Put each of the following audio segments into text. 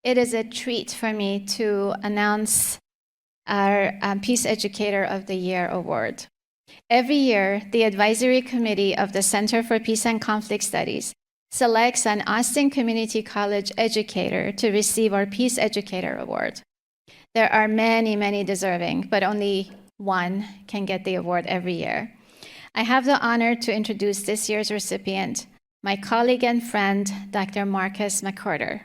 It is a treat for me to announce our Peace Educator of the Year award. Every year, the Advisory Committee of the Center for Peace and Conflict Studies selects an Austin Community College educator to receive our Peace Educator Award. There are many, many deserving, but only one can get the award every year. I have the honor to introduce this year's recipient, my colleague and friend, Dr. Marcus McQuirter.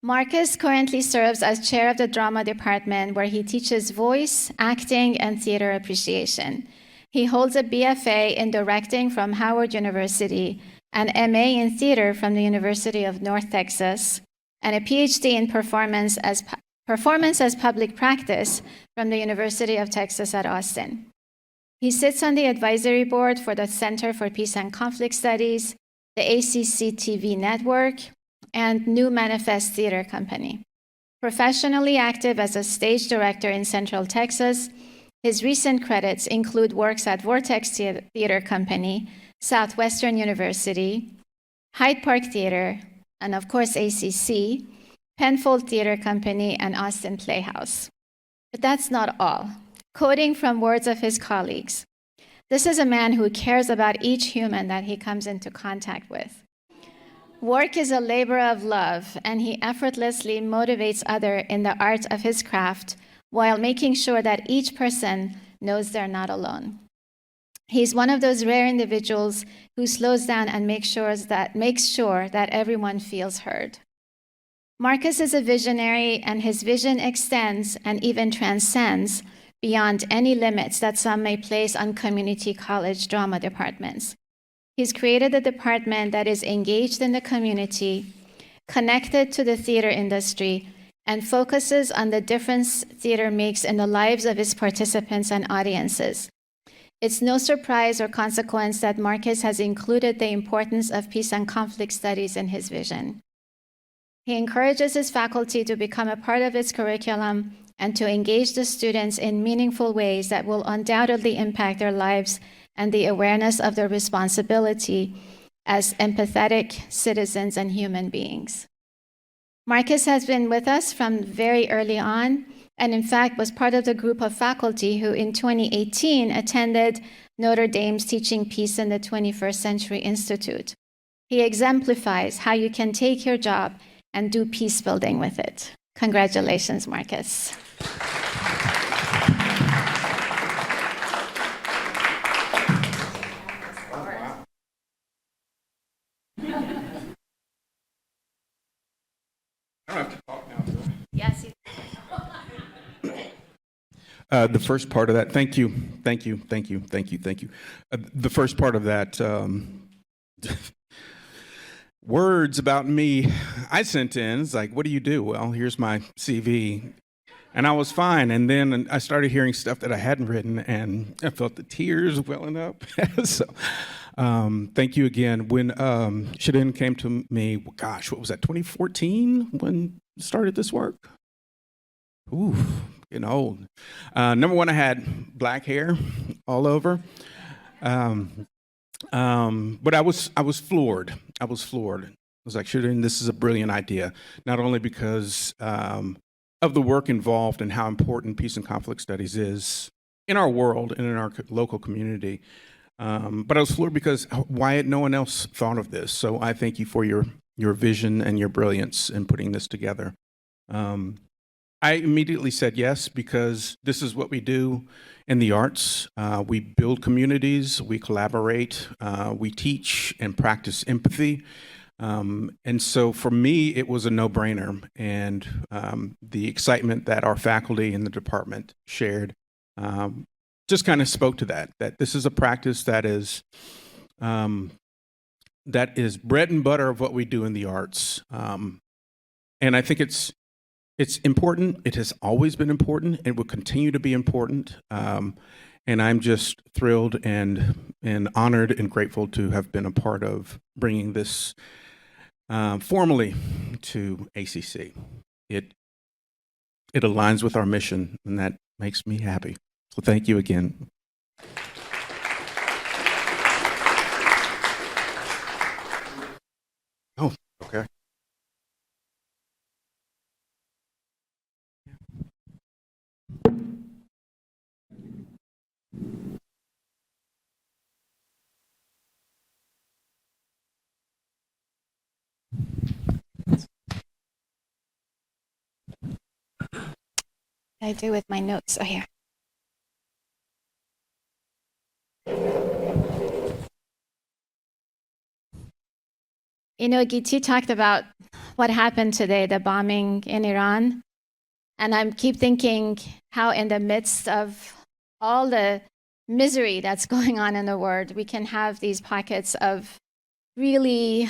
Marcus currently serves as chair of the drama department, where he teaches voice, acting, and theater appreciation. He holds a BFA in directing from Howard University, an MA in theater from the University of North Texas, and a PhD in performance as public practice from the University of Texas at Austin. He sits on the advisory board for the Center for Peace and Conflict Studies, the ACC TV network, and New Manifest Theater Company. Professionally active as a stage director in Central Texas, his recent credits include works at Vortex Theater Company, Southwestern University, Hyde Park Theater, and of course ACC, Penfold Theater Company, and Austin Playhouse. But that's not all. Quoting from words of his colleagues, this is a man who cares about each human that he comes into contact with. Work is a labor of love, and he effortlessly motivates others in the art of his craft while making sure that each person knows they're not alone. He's one of those rare individuals who slows down and makes sure that everyone feels heard. Marcus is a visionary, and his vision extends and even transcends beyond any limits that some may place on community college drama departments. He's created a department that is engaged in the community, connected to the theater industry, and focuses on the difference theater makes in the lives of its participants and audiences. It's no surprise or consequence that Marcus has included the importance of peace and conflict studies in his vision. He encourages his faculty to become a part of its curriculum and to engage the students in meaningful ways that will undoubtedly impact their lives and the awareness of their responsibility as empathetic citizens and human beings. Marcus has been with us from very early on, and in fact was part of the group of faculty who in 2018 attended Notre Dame's Teaching Peace in the 21st Century Institute. He exemplifies how you can take your job and do peace building with it. Congratulations, Marcus. I don't have to talk now, do I? Yes. The first part of that, thank you. The first part of that, words about me, I sent in, it's like, what do you do? Well, here's my CV. And I was fine. And then I started hearing stuff that I hadn't written, and I felt the tears welling up. So thank you again. When Shirin came to me, gosh, what was that, 2014 when I started this work? Ooh, getting old. Number one, I had black hair all over. But I was floored. I was like, Shirin, this is a brilliant idea. Not only because of the work involved and how important peace and conflict studies is in our world and in our local community, but I was floored because why had no one else thought of this? So I thank you for your vision and your brilliance in putting this together. I immediately said yes, because this is what we do in the arts. We build communities, we collaborate, we teach and practice empathy. And so for me, it was a no-brainer. And the excitement that our faculty in the department shared just kind of spoke to that this is a practice that is bread and butter of what we do in the arts. And I think it's important. It has always been important. It will continue to be important. And I'm just thrilled and honored and grateful to have been a part of bringing this formally to ACC. It aligns with our mission, and that makes me happy. So thank you again. I do with my notes? Oh, here. You know, Giti talked about what happened today, the bombing in Iran. And I keep thinking how in the midst of all the misery that's going on in the world, we can have these pockets of really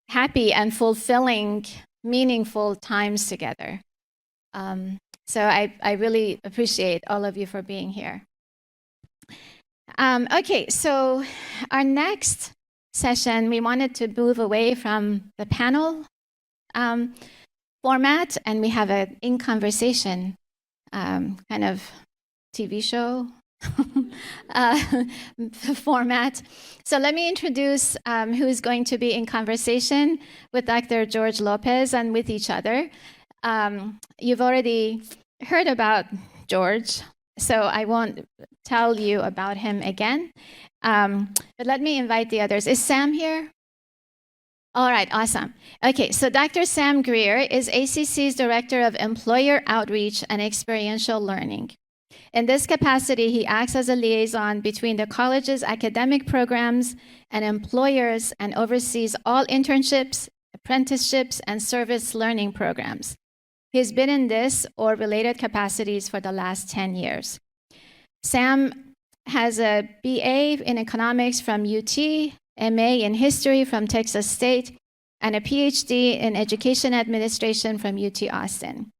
happy and fulfilling, meaningful times together. So I really appreciate all of you for being here. Okay, so our next session, we wanted to move away from the panel format, and we have an in conversation kind of TV show format. So let me introduce who's going to be in conversation with Dr. George Lopez and with each other. You've already heard about George, so I won't tell you about him again. But let me invite the others. Is Sam here? All right, awesome. Okay, so Dr. Sam Greer is ACC's Director of Employer Outreach and Experiential Learning. In this capacity, he acts as a liaison between the college's academic programs and employers and oversees all internships, apprenticeships, and service learning programs. He's been in this or related capacities for the last 10 years. Sam has a BA in economics from UT, MA in history from Texas State, and a PhD in education administration from UT Austin.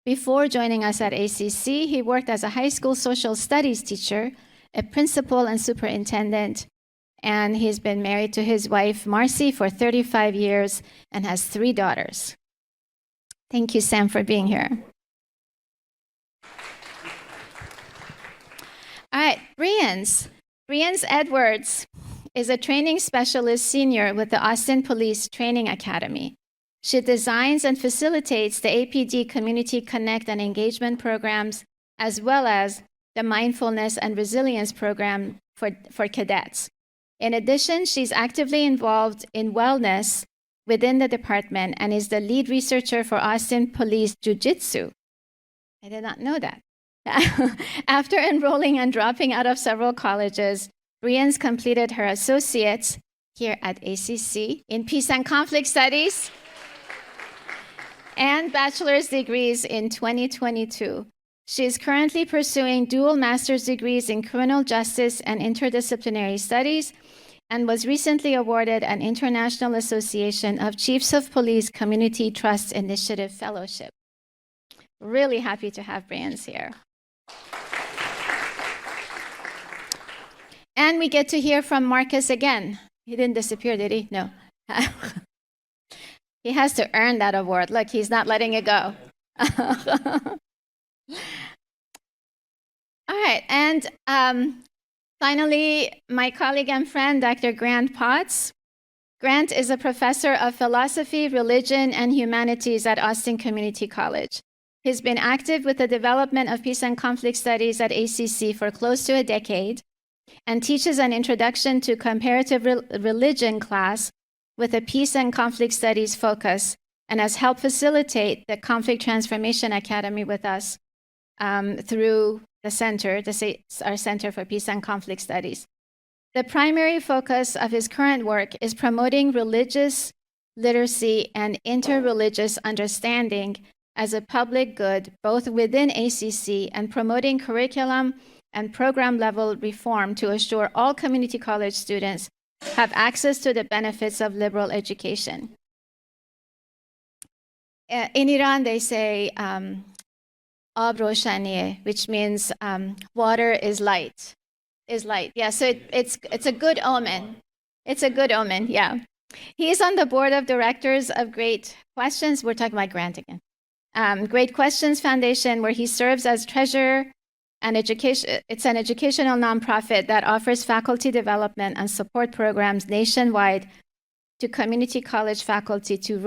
Before joining us at ACC, he worked as a high school social studies teacher, a principal and superintendent, and he's been married to his wife, Marcy, for 35 years and has 3 daughters. Thank you, Sam, for being here. All right, Brienz Edwards is a training specialist senior with the Austin Police Training Academy. She designs and facilitates the APD Community Connect and Engagement programs, as well as the Mindfulness and Resilience program for cadets. In addition, she's actively involved in wellness within the department and is the lead researcher for Austin Police Jiu-Jitsu. I did not know that. After enrolling and dropping out of several colleges, Brienz completed her associates here at ACC in Peace and Conflict Studies and bachelor's degrees in 2022. She is currently pursuing dual master's degrees in criminal justice and interdisciplinary studies and was recently awarded an International Association of Chiefs of Police Community Trust Initiative Fellowship. Really happy to have Brienz here. And we get to hear from Marcus again. He didn't disappear, did he? No. He has to earn that award. Look, he's not letting it go. All right, and finally, my colleague and friend, Dr. Grant Potts. Grant is a professor of philosophy, religion, and humanities at Austin Community College. He's been active with the development of peace and conflict studies at ACC for close to a decade and teaches an introduction to comparative religion class with a peace and conflict studies focus and has helped facilitate the Conflict Transformation Academy with us through the center, our Center for Peace and Conflict Studies. The primary focus of his current work is promoting religious literacy and interreligious understanding as a public good, both within ACC and promoting curriculum and program level reform to assure all community college students have access to the benefits of liberal education. In Iran, they say, Ab roshaniye, which means water is light. Yeah, so it's a good omen. It's a good omen, yeah. He is on the board of directors of Great Questions. We're talking about Grant again. Great Questions Foundation, where he serves as treasurer and education. It's an educational nonprofit that offers faculty development and support programs nationwide to community college faculty to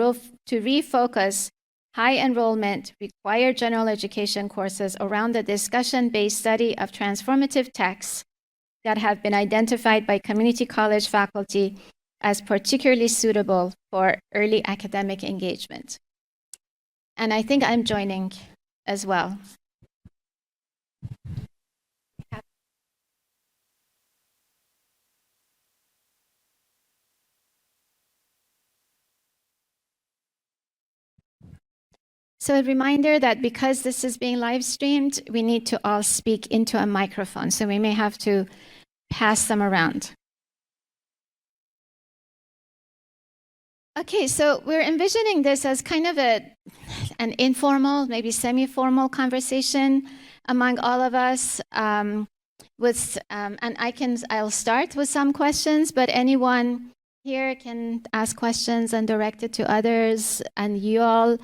refocus high enrollment, required general education courses around the discussion-based study of transformative texts that have been identified by community college faculty as particularly suitable for early academic engagement. And I think I'm joining as well. So a reminder that because this is being live streamed, we need to all speak into a microphone. So we may have to pass them around. Okay, so we're envisioning this as kind of an informal, maybe semi-formal conversation among all of us. And I'll start with some questions, but anyone here can ask questions and direct it to others, and you all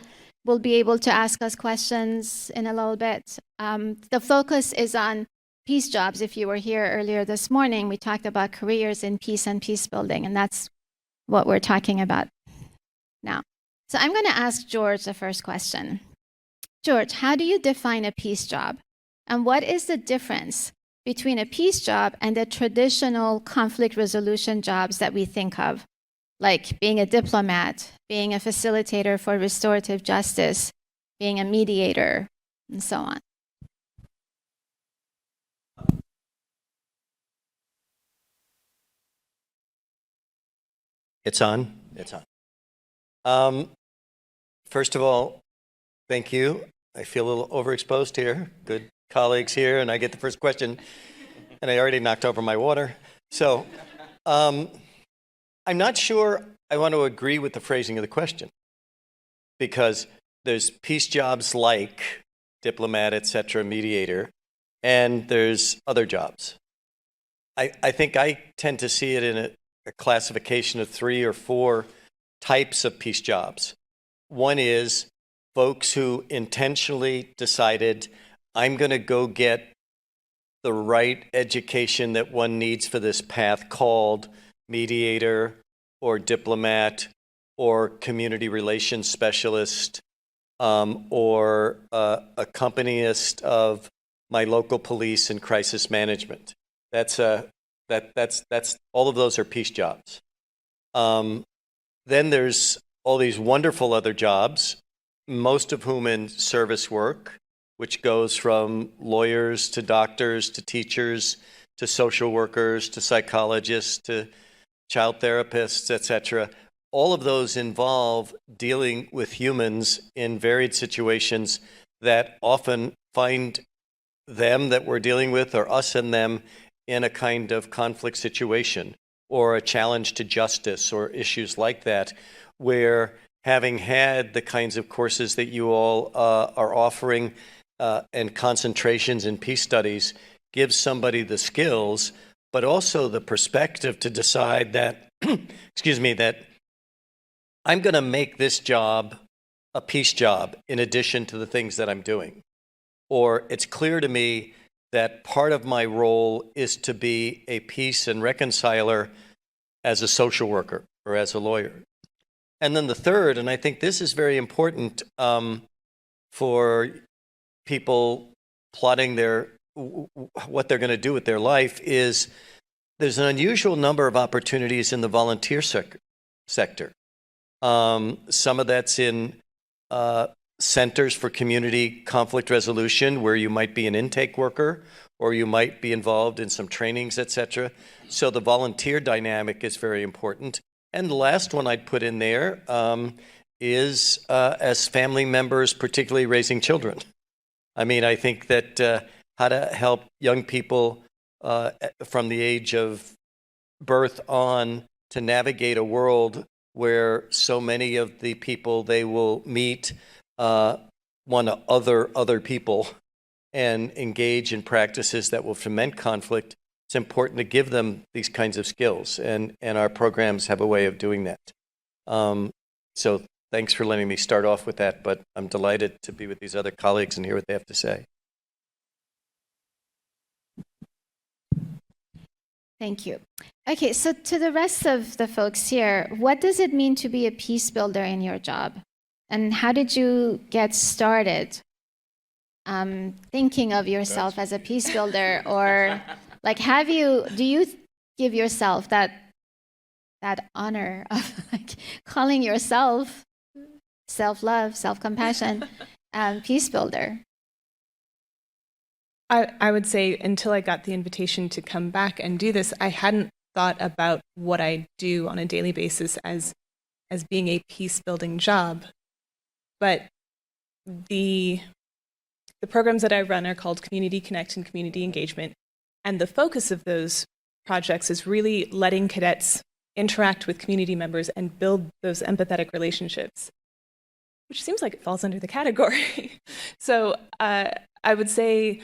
will be able to ask us questions in a little bit. The focus is on peace jobs. If you were here earlier this morning, we talked about careers in peace and peace building, and that's what we're talking about now. So I'm going to ask George the first question. George, how do you define a peace job? And what is the difference between a peace job and the traditional conflict resolution jobs that we think of, like being a diplomat, being a facilitator for restorative justice, being a mediator, and so on? It's on? It's on. First of all, thank you. I feel a little overexposed here. Good colleagues here, and I get the first question, and I already knocked over my water. So I'm not sure I want to agree with the phrasing of the question, because there's peace jobs like diplomat, et cetera, mediator, and there's other jobs. I think I tend to see it in a classification of 3 or 4 types of peace jobs. One is folks who intentionally decided, I'm going to go get the right education that one needs for this path called mediator or diplomat or community relations specialist or accompanist of my local police and crisis management. That's all of those are peace jobs. Then there's all these wonderful other jobs, most of whom in service work, which goes from lawyers to doctors to teachers to social workers to psychologists to child therapists, etc. All of those involve dealing with humans in varied situations that often find them that we're dealing with, or us and them, in a kind of conflict situation or a challenge to justice or issues like that, where having had the kinds of courses that you all are offering and concentrations in peace studies gives somebody the skills, but also the perspective to decide that, that I'm going to make this job a peace job in addition to the things that I'm doing. Or it's clear to me that part of my role is to be a peace and reconciler as a social worker or as a lawyer. And then the third, and I think this is very important for people plotting what they're going to do with their life, is there's an unusual number of opportunities in the volunteer sector. Some of that's in centers for community conflict resolution, where you might be an intake worker or you might be involved in some trainings, etc. So the volunteer dynamic is very important. And the last one I'd put in there is as family members, particularly raising children. I mean, I think that how to help young people from the age of birth on to navigate a world where so many of the people they will meet want to other people and engage in practices that will foment conflict. It's important to give them these kinds of skills, and our programs have a way of doing that. So thanks for letting me start off with that, but I'm delighted to be with these other colleagues and hear what they have to say. Thank you. Okay, so to the rest of the folks here, what does it mean to be a peace builder in your job? And how did you get started thinking of yourself as a peace builder? Or like, do you give yourself that honor of like calling yourself self-love, self-compassion, peace builder? I would say until I got the invitation to come back and do this, I hadn't thought about what I do on a daily basis as being a peace-building job. But the programs that I run are called Community Connect and Community Engagement. And the focus of those projects is really letting cadets interact with community members and build those empathetic relationships, which seems like it falls under the category. So I would say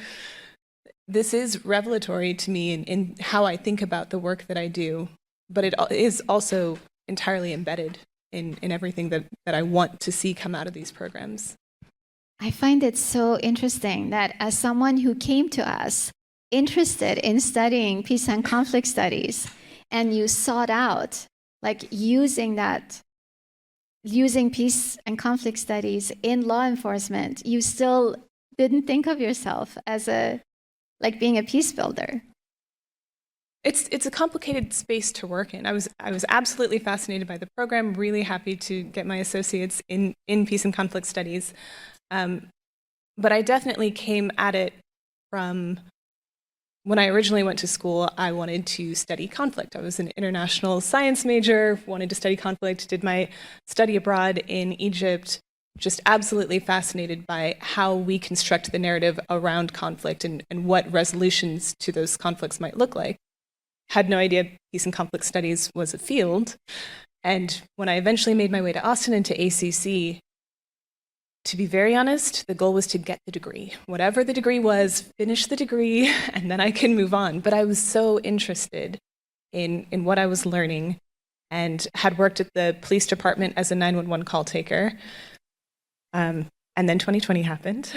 this is revelatory to me in how I think about the work that I do, but it is also entirely embedded in everything that I want to see come out of these programs. I find it so interesting that as someone who came to us interested in studying peace and conflict studies, and you sought out like using peace and conflict studies in law enforcement, you still didn't think of yourself as being a peace builder. It's a complicated space to work in. I was absolutely fascinated by the program, really happy to get my associates in peace and conflict studies. But I definitely came at it from when I originally went to school. I wanted to study conflict. I was an international science major, wanted to study conflict, did my study abroad in Egypt, just absolutely fascinated by how we construct the narrative around conflict and what resolutions to those conflicts might look like. Had no idea peace and conflict studies was a field. And when I eventually made my way to Austin and to ACC, to be very honest, the goal was to get the degree. Whatever the degree was, finish the degree, and then I can move on. But I was so interested in what I was learning and had worked at the police department as a 911 call taker. And then 2020 happened,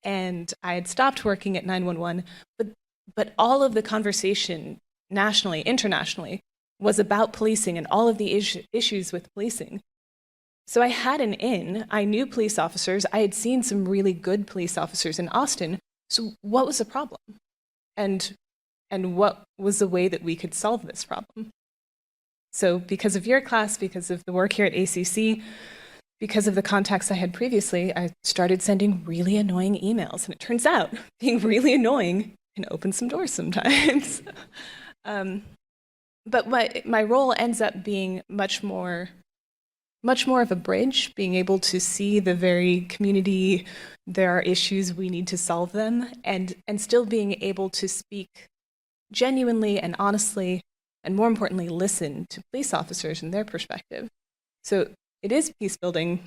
and I had stopped working at 911, but all of the conversation nationally, internationally, was about policing and all of the issues with policing. So I had an in. I knew police officers. I had seen some really good police officers in Austin. So what was the problem? And what was the way that we could solve this problem? So because of your class, because of the work here at ACC, because of the contacts I had previously, I started sending really annoying emails. And it turns out being really annoying can open some doors sometimes. But my role ends up being much more of a bridge, being able to see the very community, there are issues, we need to solve them, and still being able to speak genuinely and honestly, and more importantly, listen to police officers and their perspective. So it is peace building,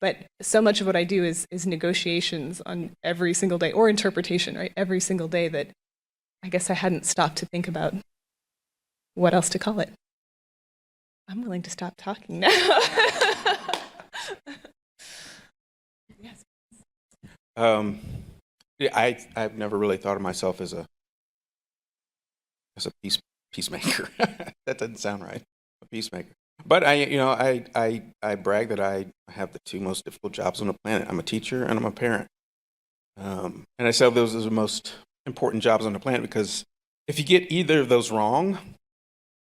but so much of what I do is negotiations on every single day, or interpretation, right? Every single day, that I guess I hadn't stopped to think about what else to call it. I'm willing to stop talking now. Yes. I've never really thought of myself as a peacemaker. That doesn't sound right. A peacemaker. But I brag that I have the two most difficult jobs on the planet. I'm a teacher and I'm a parent. And I say those are the most important jobs on the planet because if you get either of those wrong,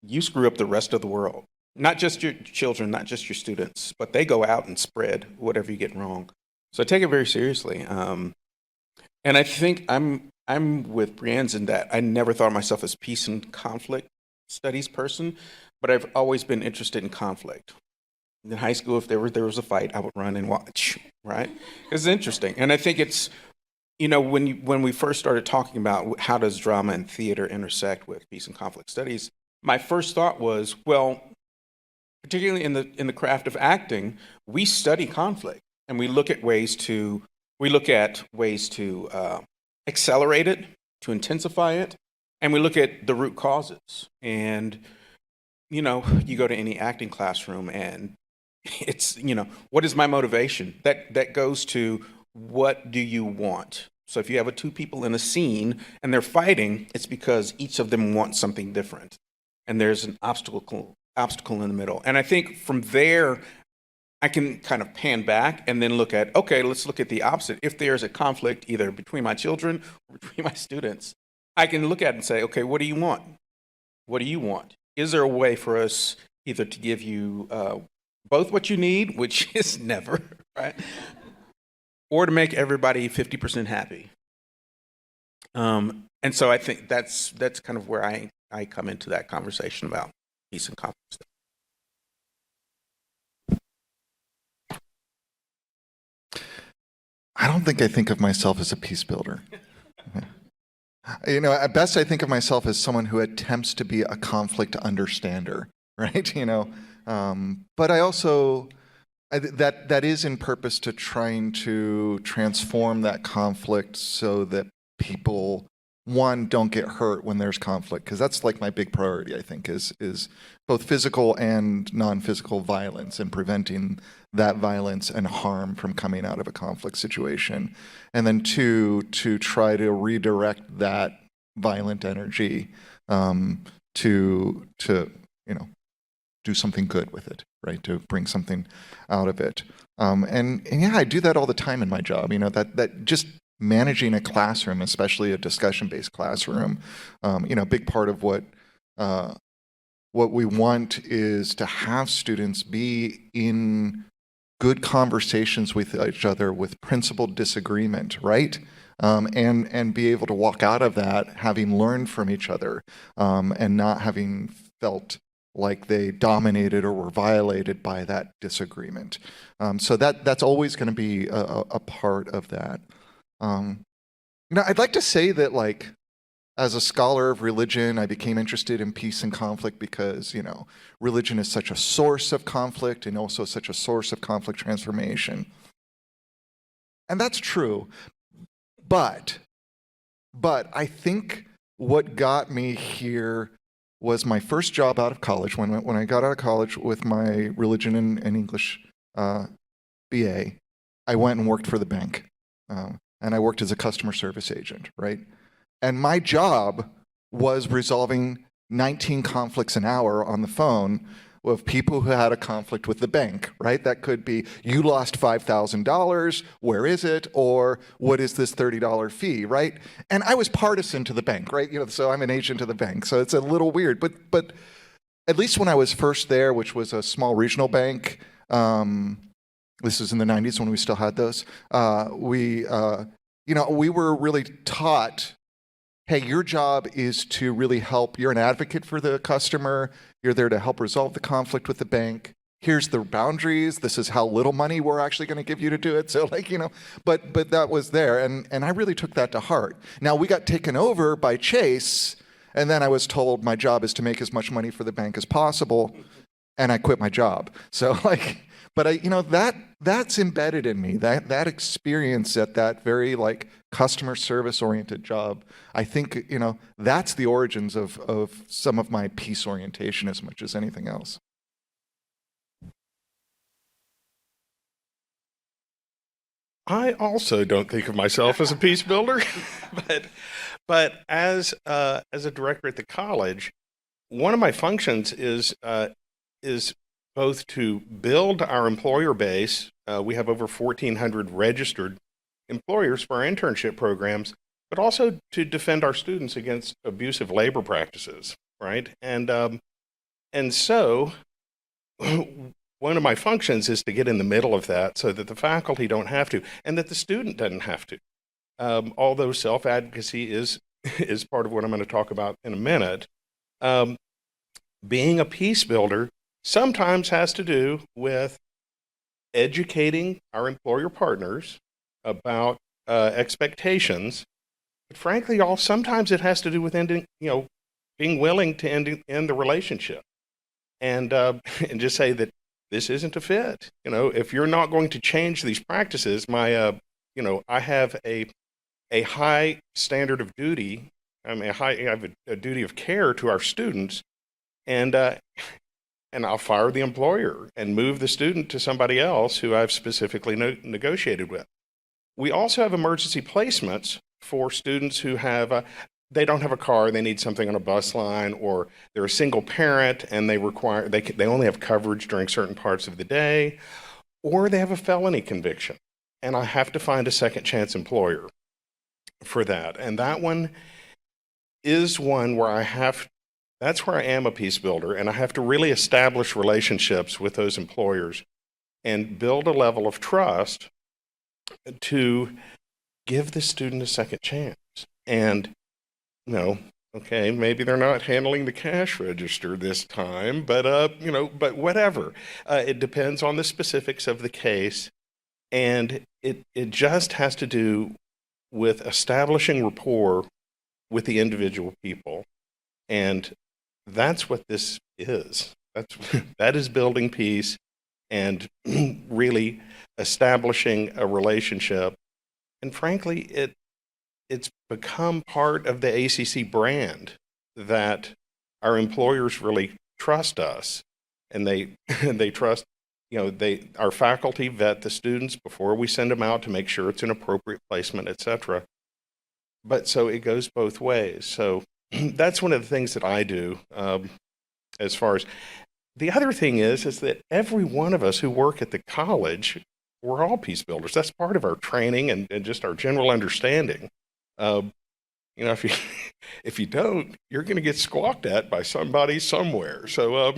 you screw up the rest of the world. Not just your children, not just your students, but they go out and spread whatever you get wrong. So I take it very seriously. And I think I'm with Brienz in that I never thought of myself as peace and conflict studies person, but I've always been interested in conflict. In high school, if there was a fight, I would run and watch, right? It's interesting. And I think it's, when we first started talking about how does drama and theater intersect with peace and conflict studies, my first thought was, well, particularly in the craft of acting, we study conflict and we look at ways to accelerate it, to intensify it, and we look at the root causes. And you go to any acting classroom and it's, what is my motivation? That goes to what do you want? So if you have two people in a scene and they're fighting, it's because each of them wants something different. And there's an obstacle in the middle. And I think from there, I can kind of pan back and then look at, okay, let's look at the opposite. If there's a conflict either between my children or between my students, I can look at it and say, okay, what do you want? What do you want? Is there a way for us either to give you both what you need, which is never, right? Or to make everybody 50% happy? And so I think that's kind of where I come into that conversation about peace and conflict. I don't think I think of myself as a peace builder. You know, at best I think of myself as someone who attempts to be a conflict understander, right? You know, but I also, that is in purpose to trying to transform that conflict so that people, one, don't get hurt when there's conflict, because that's like my big priority, I think, is both physical and non-physical violence and preventing that violence and harm from coming out of a conflict situation. And then two, to try to redirect that violent energy to you know, do something good with it, right? To bring something out of it. And yeah, I do that all the time in my job. You know, that just managing a classroom, especially a discussion-based classroom, you know, a big part of what we want is to have students be in good conversations with each other with principled disagreement, right? And be able to walk out of that having learned from each other and not having felt like they dominated or were violated by that disagreement. So that's always going to be a part of that. You know, I'd like to say that, like, as a scholar of religion, I became interested in peace and conflict because, you know, religion is such a source of conflict and also such a source of conflict transformation. And that's true. But I think what got me here was my first job out of college. When I got out of college with my religion and English BA, I went and worked for the bank. And I worked as a customer service agent, right? And my job was resolving 19 conflicts an hour on the phone with people who had a conflict with the bank, right? That could be, you lost $5,000, where is it? Or what is this $30 fee, right? And I was partisan to the bank, right? You know, so I'm an agent of the bank, so it's a little weird. But at least when I was first there, which was a small regional bank, this was in the 90s when we still had those, we were really taught, hey, your job is to really help. You're an advocate for the customer. You're there to help resolve the conflict with the bank. Here's the boundaries. This is how little money we're actually going to give you to do it. So, like, you know, but that was there. And I really took that to heart. Now, we got taken over by Chase, and then I was told my job is to make as much money for the bank as possible, and I quit my job. So, like, but that's embedded in me. That experience at that very, like, customer service oriented job, I think, you know, that's the origins of some of my peace orientation as much as anything else. I also don't think of myself as a peace builder, but as a director at the college, one of my functions is both to build our employer base. We have over 1,400 registered employers for our internship programs, but also to defend our students against abusive labor practices, right? And so one of my functions is to get in the middle of that so that the faculty don't have to, and that the student doesn't have to. Although self-advocacy is part of what I'm going to talk about in a minute, being a peace builder sometimes has to do with educating our employer partners about expectations, but frankly, sometimes it has to do with ending, you know, being willing to end the relationship, and just say that this isn't a fit. You know, if you're not going to change these practices, I have a high standard of duty. I have a duty of care to our students, and I'll fire the employer and move the student to somebody else who I've specifically negotiated with. We also have emergency placements for students who they don't have a car, they need something on a bus line, or they're a single parent and they only have coverage during certain parts of the day, or they have a felony conviction, and I have to find a second chance employer for that. And that one is one where that's where I am a peace builder, and I have to really establish relationships with those employers and build a level of trust to give the student a second chance. And, you know, okay, maybe they're not handling the cash register this time, but, you know, but whatever. It depends on the specifics of the case. And it just has to do with establishing rapport with the individual people. And that's what this is. That is building peace and really establishing a relationship. And frankly, it's become part of the ACC brand that our employers really trust us, and they trust, you know, our faculty vet the students before we send them out to make sure it's an appropriate placement, etc. But so it goes both ways. So that's one of the things that I do. As far as the other thing is that every one of us who work at the college, we're all peace builders. That's part of our training and just our general understanding. You know, if you don't, you're going to get squawked at by somebody somewhere. So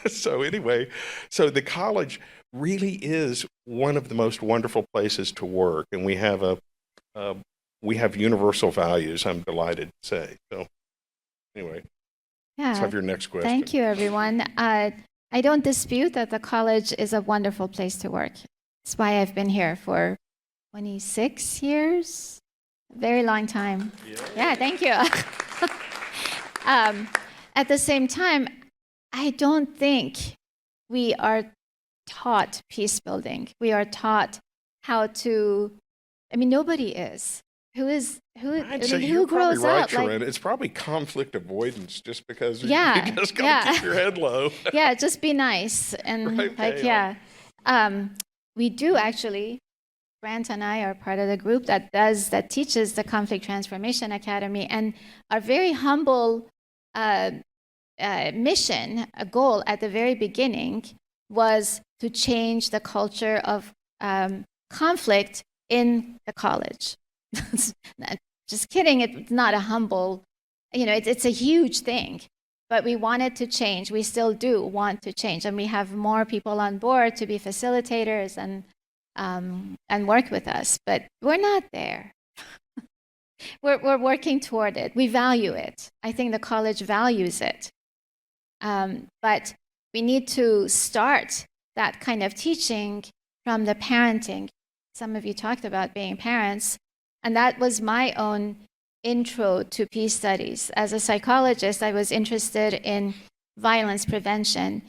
so anyway, so the college really is one of the most wonderful places to work, and we have universal values, I'm delighted to say. So anyway, let's have your next question. Thank you, everyone. I don't dispute that the college is a wonderful place to work. That's why I've been here for 26 years. A very long time. Yeah, thank you. At the same time, I don't think we are taught peace building. We are taught how to, I mean, nobody is. I'd say you're grows probably right, up? Sharon. It's probably conflict avoidance, just because Yeah, you just got to keep your head low. Yeah, just be nice. And Right, like, yeah. we do actually, Grant and I are part of the group that teaches the Conflict Transformation Academy, and our very humble mission, a goal at the very beginning was to change the culture of conflict in the college. Just kidding, it's not a humble, you know, it's a huge thing, but we wanted to change. We still do want to change, and we have more people on board to be facilitators and work with us, but we're not there. We're working toward it. We value it. I think the college values it. But we need to start that kind of teaching from the parenting. Some of you talked about being parents, and that was my own intro to peace studies. As a psychologist, I was interested in violence prevention.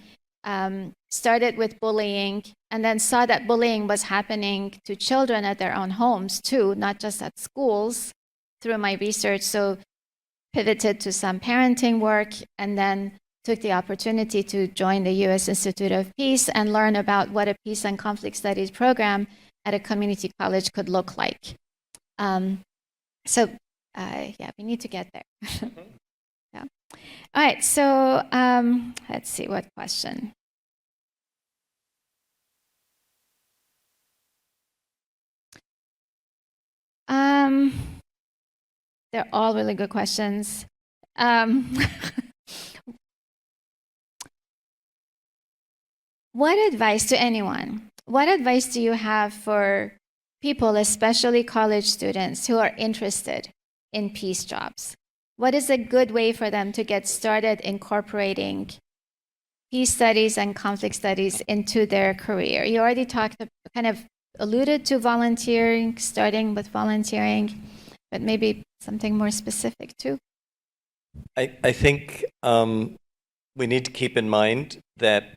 Started with bullying, and then saw that bullying was happening to children at their own homes too, not just at schools, through my research. So pivoted to some parenting work, and then took the opportunity to join the U.S. Institute of Peace and learn about what a peace and conflict studies program at a community college could look like. Yeah, we need to get there. Yeah. All right, so let's see, what question? They're all really good questions. What advice to anyone? What advice do you have for people, especially college students, who are interested in peace jobs? What is a good way for them to get started incorporating peace studies and conflict studies into their career? You already kind of alluded to volunteering, starting with volunteering, but maybe something more specific too. I think we need to keep in mind that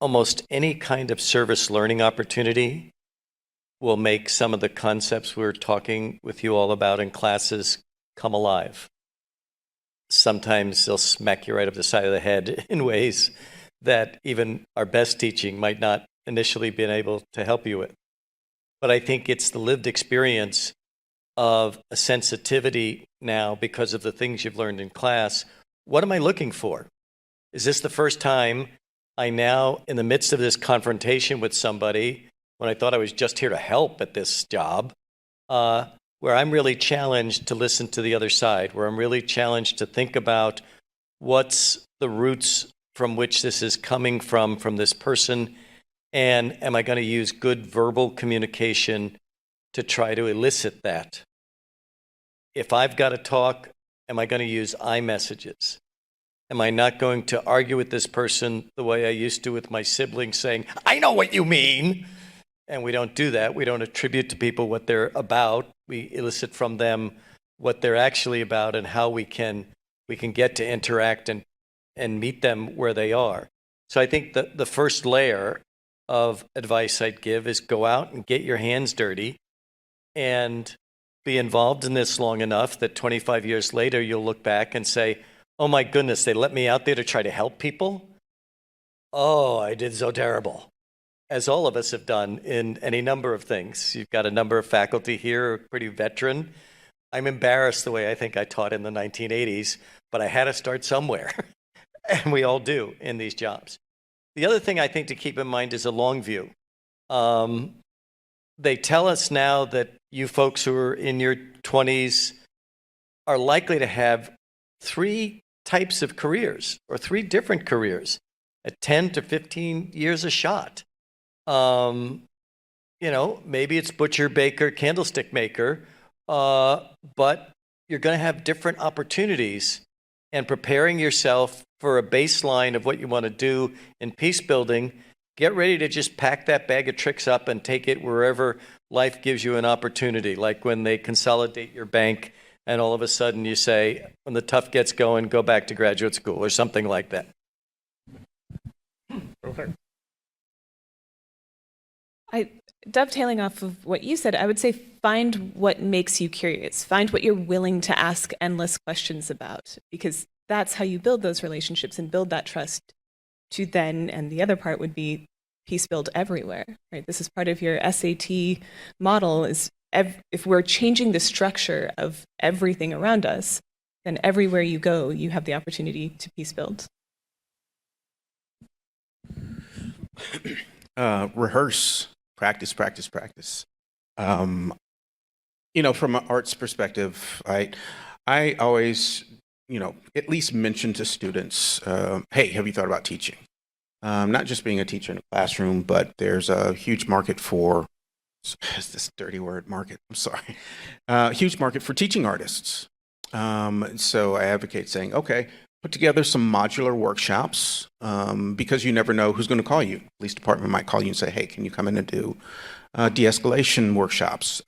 almost any kind of service learning opportunity will make some of the concepts we're talking with you all about in classes come alive. Sometimes they'll smack you right up the side of the head in ways that even our best teaching might not initially been able to help you with. But I think it's the lived experience of a sensitivity now because of the things you've learned in class. What am I looking for? Is this the first time I now, in the midst of this confrontation with somebody, when I thought I was just here to help at this job, where I'm really challenged to listen to the other side, where I'm really challenged to think about what's the roots from which this is coming from this person, and am I going to use good verbal communication to try to elicit that? If I've got to talk, am I going to use iMessages? Am I not going to argue with this person the way I used to with my siblings saying, I know what you mean? And we don't do that. We don't attribute to people what they're about. We elicit from them what they're actually about and how we can get to interact and meet them where they are. So I think that the first layer of advice I'd give is go out and get your hands dirty and be involved in this long enough that 25 years later you'll look back and say, oh my goodness, they let me out there to try to help people? Oh, I did so terrible. As all of us have done in any number of things. You've got a number of faculty here who are pretty veteran. I'm embarrassed the way I think I taught in the 1980s, but I had to start somewhere. And we all do in these jobs. The other thing I think to keep in mind is a long view. They tell us now that you folks who are in your 20s are likely to have 3 types of careers or 3 different careers at 10 to 15 years a shot. Maybe it's butcher, baker, candlestick maker, but you're going to have different opportunities, and preparing yourself for a baseline of what you want to do in peace building, get ready to just pack that bag of tricks up and take it wherever life gives you an opportunity, like when they consolidate your bank and all of a sudden you say, when the tough gets going, go back to graduate school or something like that. Okay. Dovetailing off of what you said, I would say find what makes you curious. Find what you're willing to ask endless questions about, because that's how you build those relationships and build that trust to then, and the other part would be peace build everywhere, right? This is part of your SAT model is if we're changing the structure of everything around us, then everywhere you go, you have the opportunity to peace build. Rehearse. Practice. From an arts perspective, I always, at least mention to students, hey, have you thought about teaching? Not just being a teacher in a classroom, but there's a huge market for, is this dirty word, market? I'm sorry. Huge market for teaching artists. So I advocate saying, okay, put together some modular workshops because you never know who's going to call you. Police department might call you and say, hey, can you come in and do de-escalation workshops?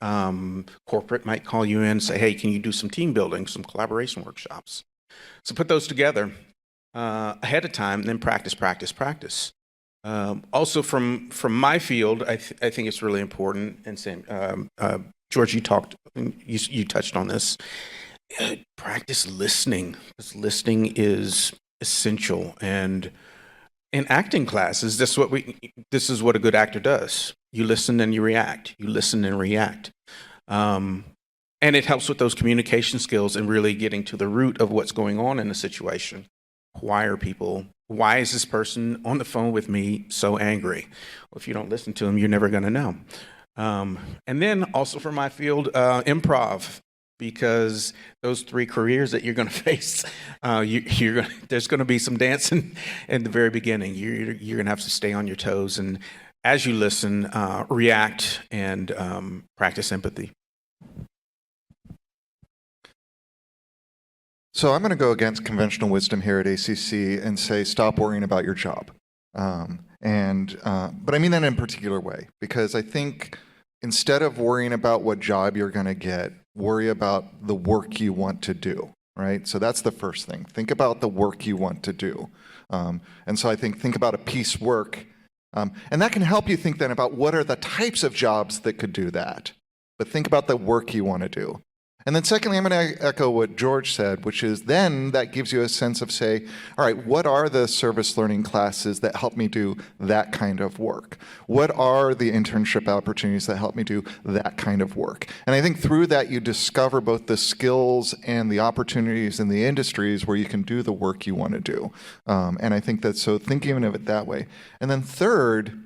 Corporate might call you in and say, hey, can you do some team building, some collaboration workshops? So put those together ahead of time, and then practice. Also from my field, I think it's really important, and Sam, George, you touched on this. Practice listening, because listening is essential. And in acting classes, this is what a good actor does. You listen and you react. And it helps with those communication skills and really getting to the root of what's going on in a situation. Why is this person on the phone with me so angry? Well, if you don't listen to them, you're never going to know. And then also for my field, improv. Because those 3 careers that you're going to face, there's going to be some dancing in the very beginning. You're going to have to stay on your toes, and as you listen, react and practice empathy. So I'm going to go against conventional wisdom here at ACC and say stop worrying about your job. But I mean that in a particular way, because I think instead of worrying about what job you're going to get, worry about the work you want to do, right? So that's the first thing. Think about the work you want to do. And so I think about a piece work. And that can help you think then about what are the types of jobs that could do that. But think about the work you want to do. And then secondly, I'm going to echo what George said, which is then that gives you a sense of, say, all right, what are the service learning classes that help me do that kind of work? What are the internship opportunities that help me do that kind of work? And I think through that, you discover both the skills and the opportunities in the industries where you can do the work you want to do. And I think that's so thinking of it that way. And then third,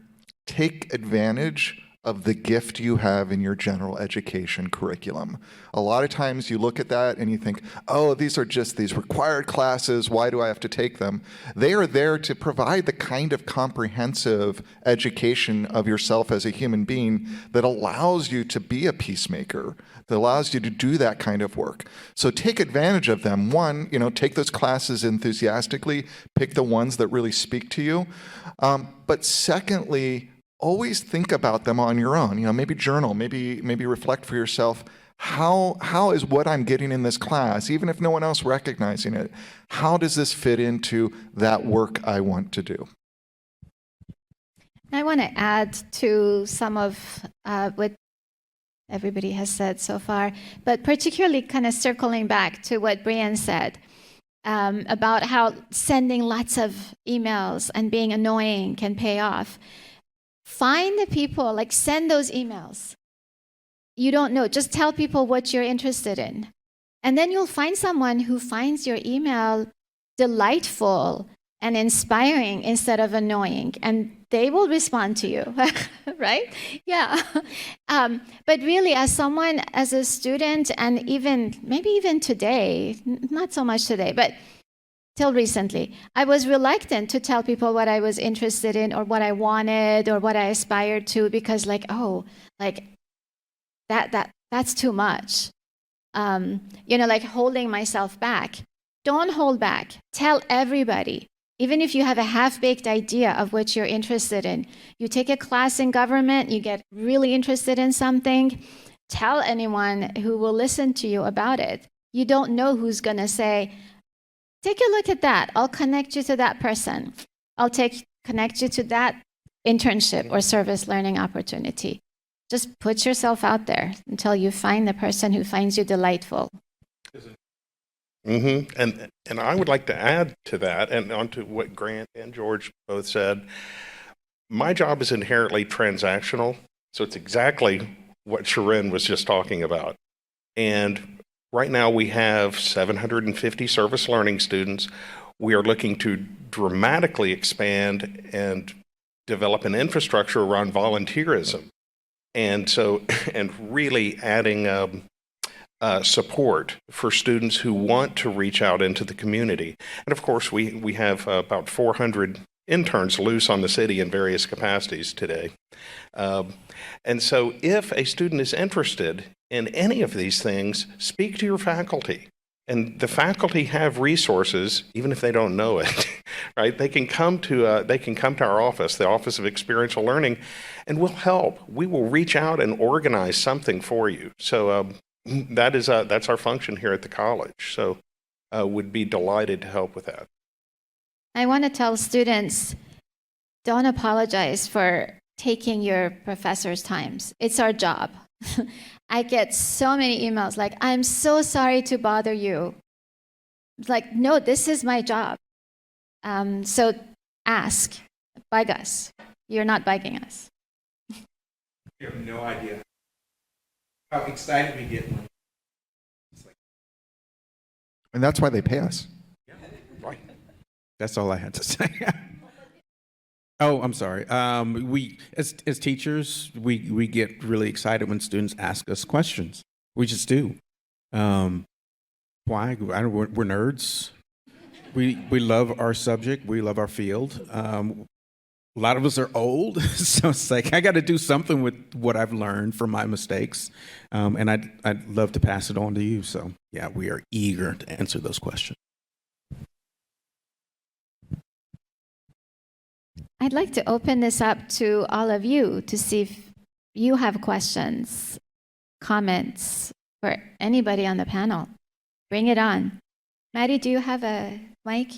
take advantage of the gift you have in your general education curriculum. A lot of times you look at that and you think, oh, these are just these required classes, why do I have to take them? They are there to provide the kind of comprehensive education of yourself as a human being that allows you to be a peacemaker, that allows you to do that kind of work. So take advantage of them. One, take those classes enthusiastically, pick the ones that really speak to you. But secondly, always think about them on your own. Maybe journal, maybe reflect for yourself. How is what I'm getting in this class, even if no one else recognizing it, how does this fit into that work I want to do? I want to add to some of what everybody has said so far, but particularly kind of circling back to what Brienz said about how sending lots of emails and being annoying can pay off. Find the people, send those emails. You don't know, just tell people what you're interested in. And then you'll find someone who finds your email delightful and inspiring instead of annoying, and they will respond to you, right? Yeah. But really, as a student, and maybe even today, not so much today, but till recently, I was reluctant to tell people what I was interested in or what I wanted or what I aspired to, because that's too much. Holding myself back. Don't hold back. Tell everybody. Even if you have a half-baked idea of what you're interested in, you take a class in government, you get really interested in something, tell anyone who will listen to you about it. You don't know who's going to say, take a look at that. I'll connect you to that person. I'll connect you to that internship or service learning opportunity. Just put yourself out there until you find the person who finds you delightful. Mm-hmm. And I would like to add to that, and onto what Grant and George both said. My job is inherently transactional, so it's exactly what Shirin was just talking about. And right now we have 750 service learning students. We are looking to dramatically expand and develop an infrastructure around volunteerism. And really adding support for students who want to reach out into the community. And of course, we have about 400 interns loose on the city in various capacities today. And so if a student is interested in any of these things, speak to your faculty. And the faculty have resources, even if they don't know it, right? They can come to our office, the Office of Experiential Learning, and we'll help. We will reach out and organize something for you. So that's our function here at the college. So would be delighted to help with that. I want to tell students, don't apologize for taking your professor's times. It's our job. I get so many emails like, I'm so sorry to bother you. No, this is my job. So ask, bug us. You're not bugging us. You have no idea how excited we get when And that's why they pay us. Yeah, right. That's all I had to say. Oh, I'm sorry. We, as teachers, we get really excited when students ask us questions. We just do. Why? We're nerds. We love our subject. We love our field. A lot of us are old, so it's like I got to do something with what I've learned from my mistakes, and I'd love to pass it on to you. So yeah, we are eager to answer those questions. I'd like to open this up to all of you to see if you have questions, comments for anybody on the panel. Bring it on. Maddie, do you have a mic?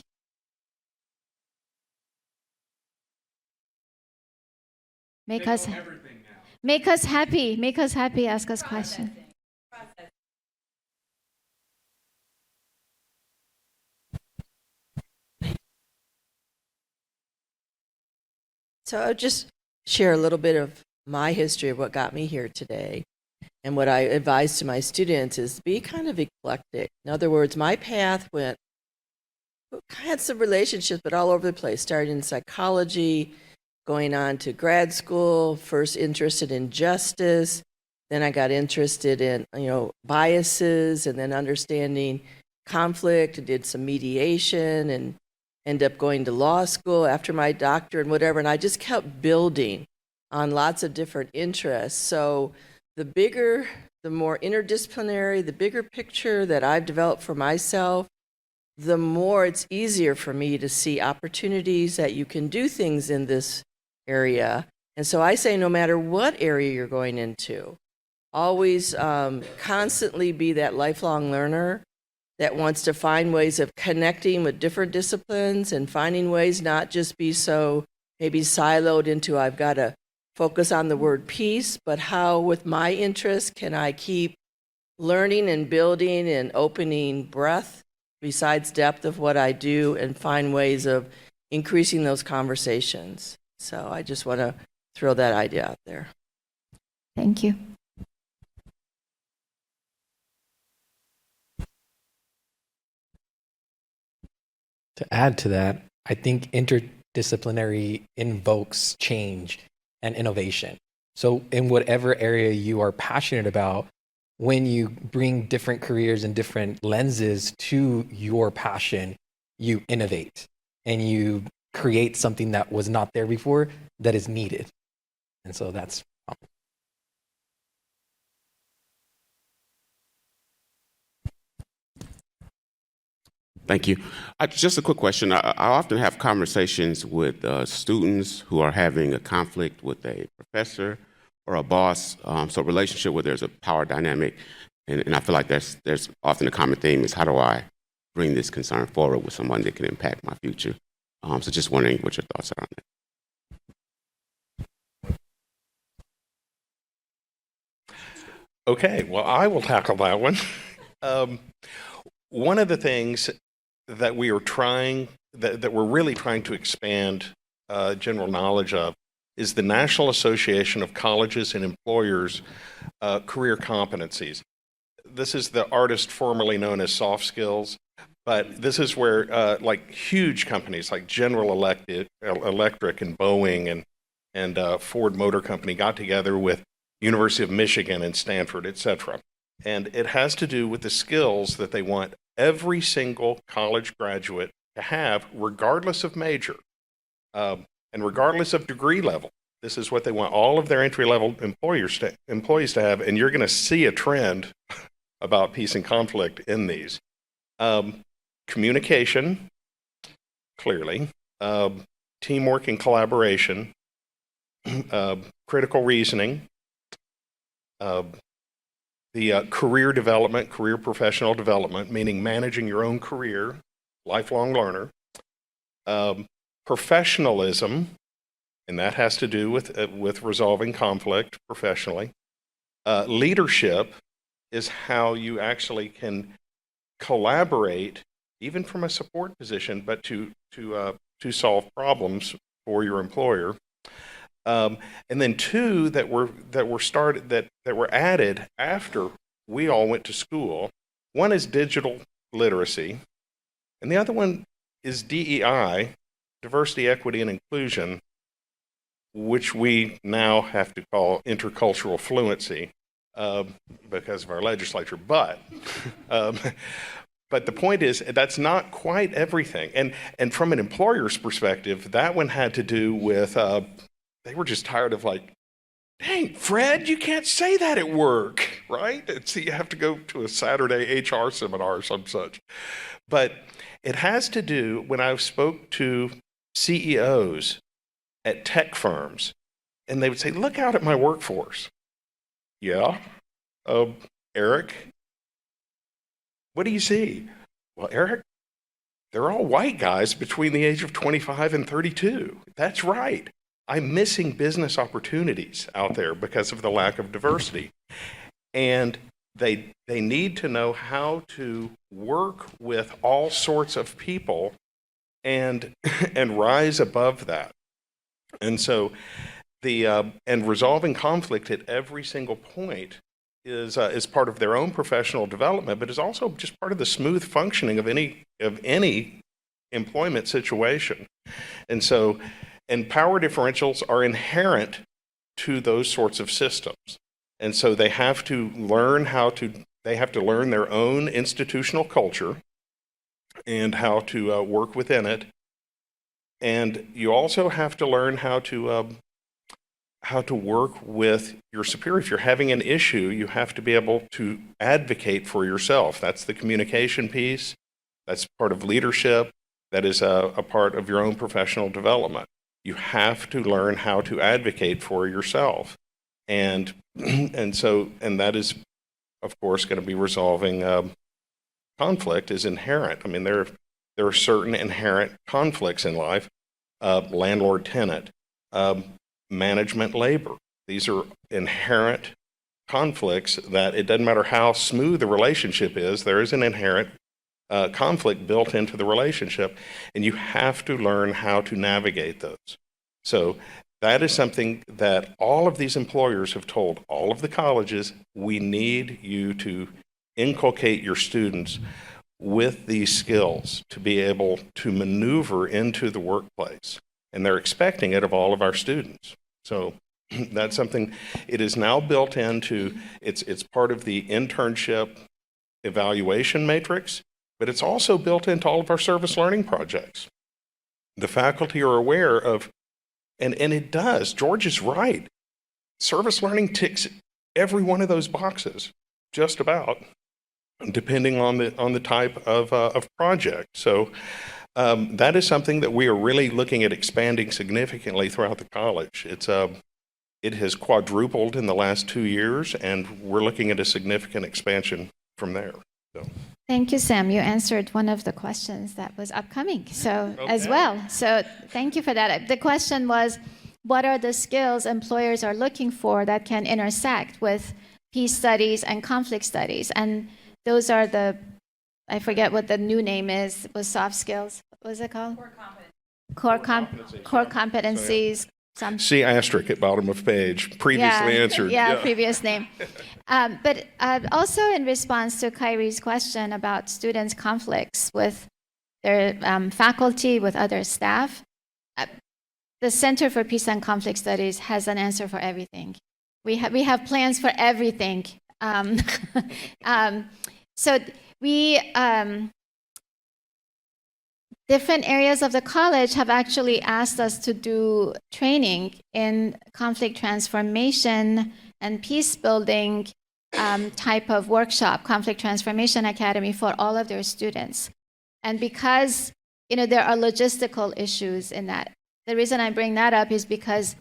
Make us happy. Make us happy. Ask us questions. So I'll just share a little bit of my history of what got me here today. And what I advise to my students is be kind of eclectic. In other words, my path had some relationships, but all over the place. Started in psychology, going on to grad school, first interested in justice, then I got interested in, biases, and then understanding conflict, did some mediation, and ended up going to law school after my doctorate and whatever, and I just kept building on lots of different interests. So the more interdisciplinary, the bigger picture that I've developed for myself, the more it's easier for me to see opportunities that you can do things in this area. And so I say, no matter what area you're going into, always constantly be that lifelong learner that wants to find ways of connecting with different disciplines and finding ways not just be so maybe siloed into I've got to focus on the word peace, but how with my interest can I keep learning and building and opening breadth besides depth of what I do and find ways of increasing those conversations. So I just want to throw that idea out there. Thank you. To add to that, I think interdisciplinary invokes change and innovation. So in whatever area you are passionate about, when you bring different careers and different lenses to your passion, you innovate and you create something that was not there before that is needed. And so that's Thank you. Just a quick question. I often have conversations with students who are having a conflict with a professor or a boss, so a relationship where there's a power dynamic, and I feel like there's often a common theme is how do I bring this concern forward with someone that can impact my future? So just wondering what your thoughts are on that. Okay, well, I will tackle that one. One of the things that we are that we're really trying to expand general knowledge of is the National Association of Colleges and Employers Career Competencies. This is the artist formerly known as soft skills, but this is where like huge companies like General Electric and Boeing and Ford Motor Company got together with University of Michigan and Stanford, et cetera. And it has to do with the skills that they want every single college graduate to have, regardless of major and regardless of degree level. This is what they want all of their entry-level employees to have, and you're going to see a trend about peace and conflict in these. Communication, clearly, teamwork and collaboration, critical reasoning, the career development, career professional development, meaning managing your own career, lifelong learner, professionalism, and that has to do with resolving conflict professionally. Leadership is how you actually can collaborate, even from a support position, but to solve problems for your employer. And then two that were added after we all went to school. One is digital literacy, and the other one is DEI, diversity, equity, and inclusion, which we now have to call intercultural fluency because of our legislature. But the point is that's not quite everything. And from an employer's perspective, that one had to do with they were just tired of like, dang, Fred, you can't say that at work, right? And so you have to go to a Saturday HR seminar or some such. But it has to do, when I spoke to CEOs at tech firms, and they would say, look out at my workforce. Yeah, Eric, what do you see? Well, Eric, they're all white guys between the age of 25 and 32. That's right. I'm missing business opportunities out there because of the lack of diversity. And they need to know how to work with all sorts of people and rise above that. And so and resolving conflict at every single point is part of their own professional development, but is also just part of the smooth functioning of any employment situation. And so And power differentials are inherent to those sorts of systems. And so they have to learn their own institutional culture and how to work within it. And you also have to learn how to work with your superior. If you're having an issue, you have to be able to advocate for yourself. That's the communication piece. That's part of leadership. That is a part of your own professional development. You have to learn how to advocate for yourself. And that is, of course, going to be resolving conflict is inherent. I mean, there are certain inherent conflicts in life. Landlord-tenant, management-labor. These are inherent conflicts that it doesn't matter how smooth the relationship is, there is an inherent conflict built into the relationship, and you have to learn how to navigate those. So that is something that all of these employers have told all of the colleges, we need you to inculcate your students with these skills to be able to maneuver into the workplace. And they're expecting it of all of our students. So that's something, it is now built into, it's part of the internship evaluation matrix, but it's also built into all of our service learning projects. The faculty are aware of, and it does, George is right. Service learning ticks every one of those boxes, just about, depending on the type of project. So that is something that we are really looking at expanding significantly throughout the college. It has quadrupled in the last 2 years, and we're looking at a significant expansion from there. So. Thank you, Sam. You answered one of the questions that was upcoming, as well. So thank you for that. The question was, what are the skills employers are looking for that can intersect with peace studies and conflict studies? And those are I forget what the new name is, was soft skills. What was it called? Core competencies. See asterisk at bottom of page, previously answered. Yeah, previous name. But also in response to Kyrie's question about students' conflicts with their faculty, with other staff, the Center for Peace and Conflict Studies has an answer for everything. We have plans for everything. So different areas of the college have actually asked us to do training in conflict transformation and peace building type of workshop, Conflict Transformation Academy, for all of their students. And because there are logistical issues in that, the reason I bring that up is because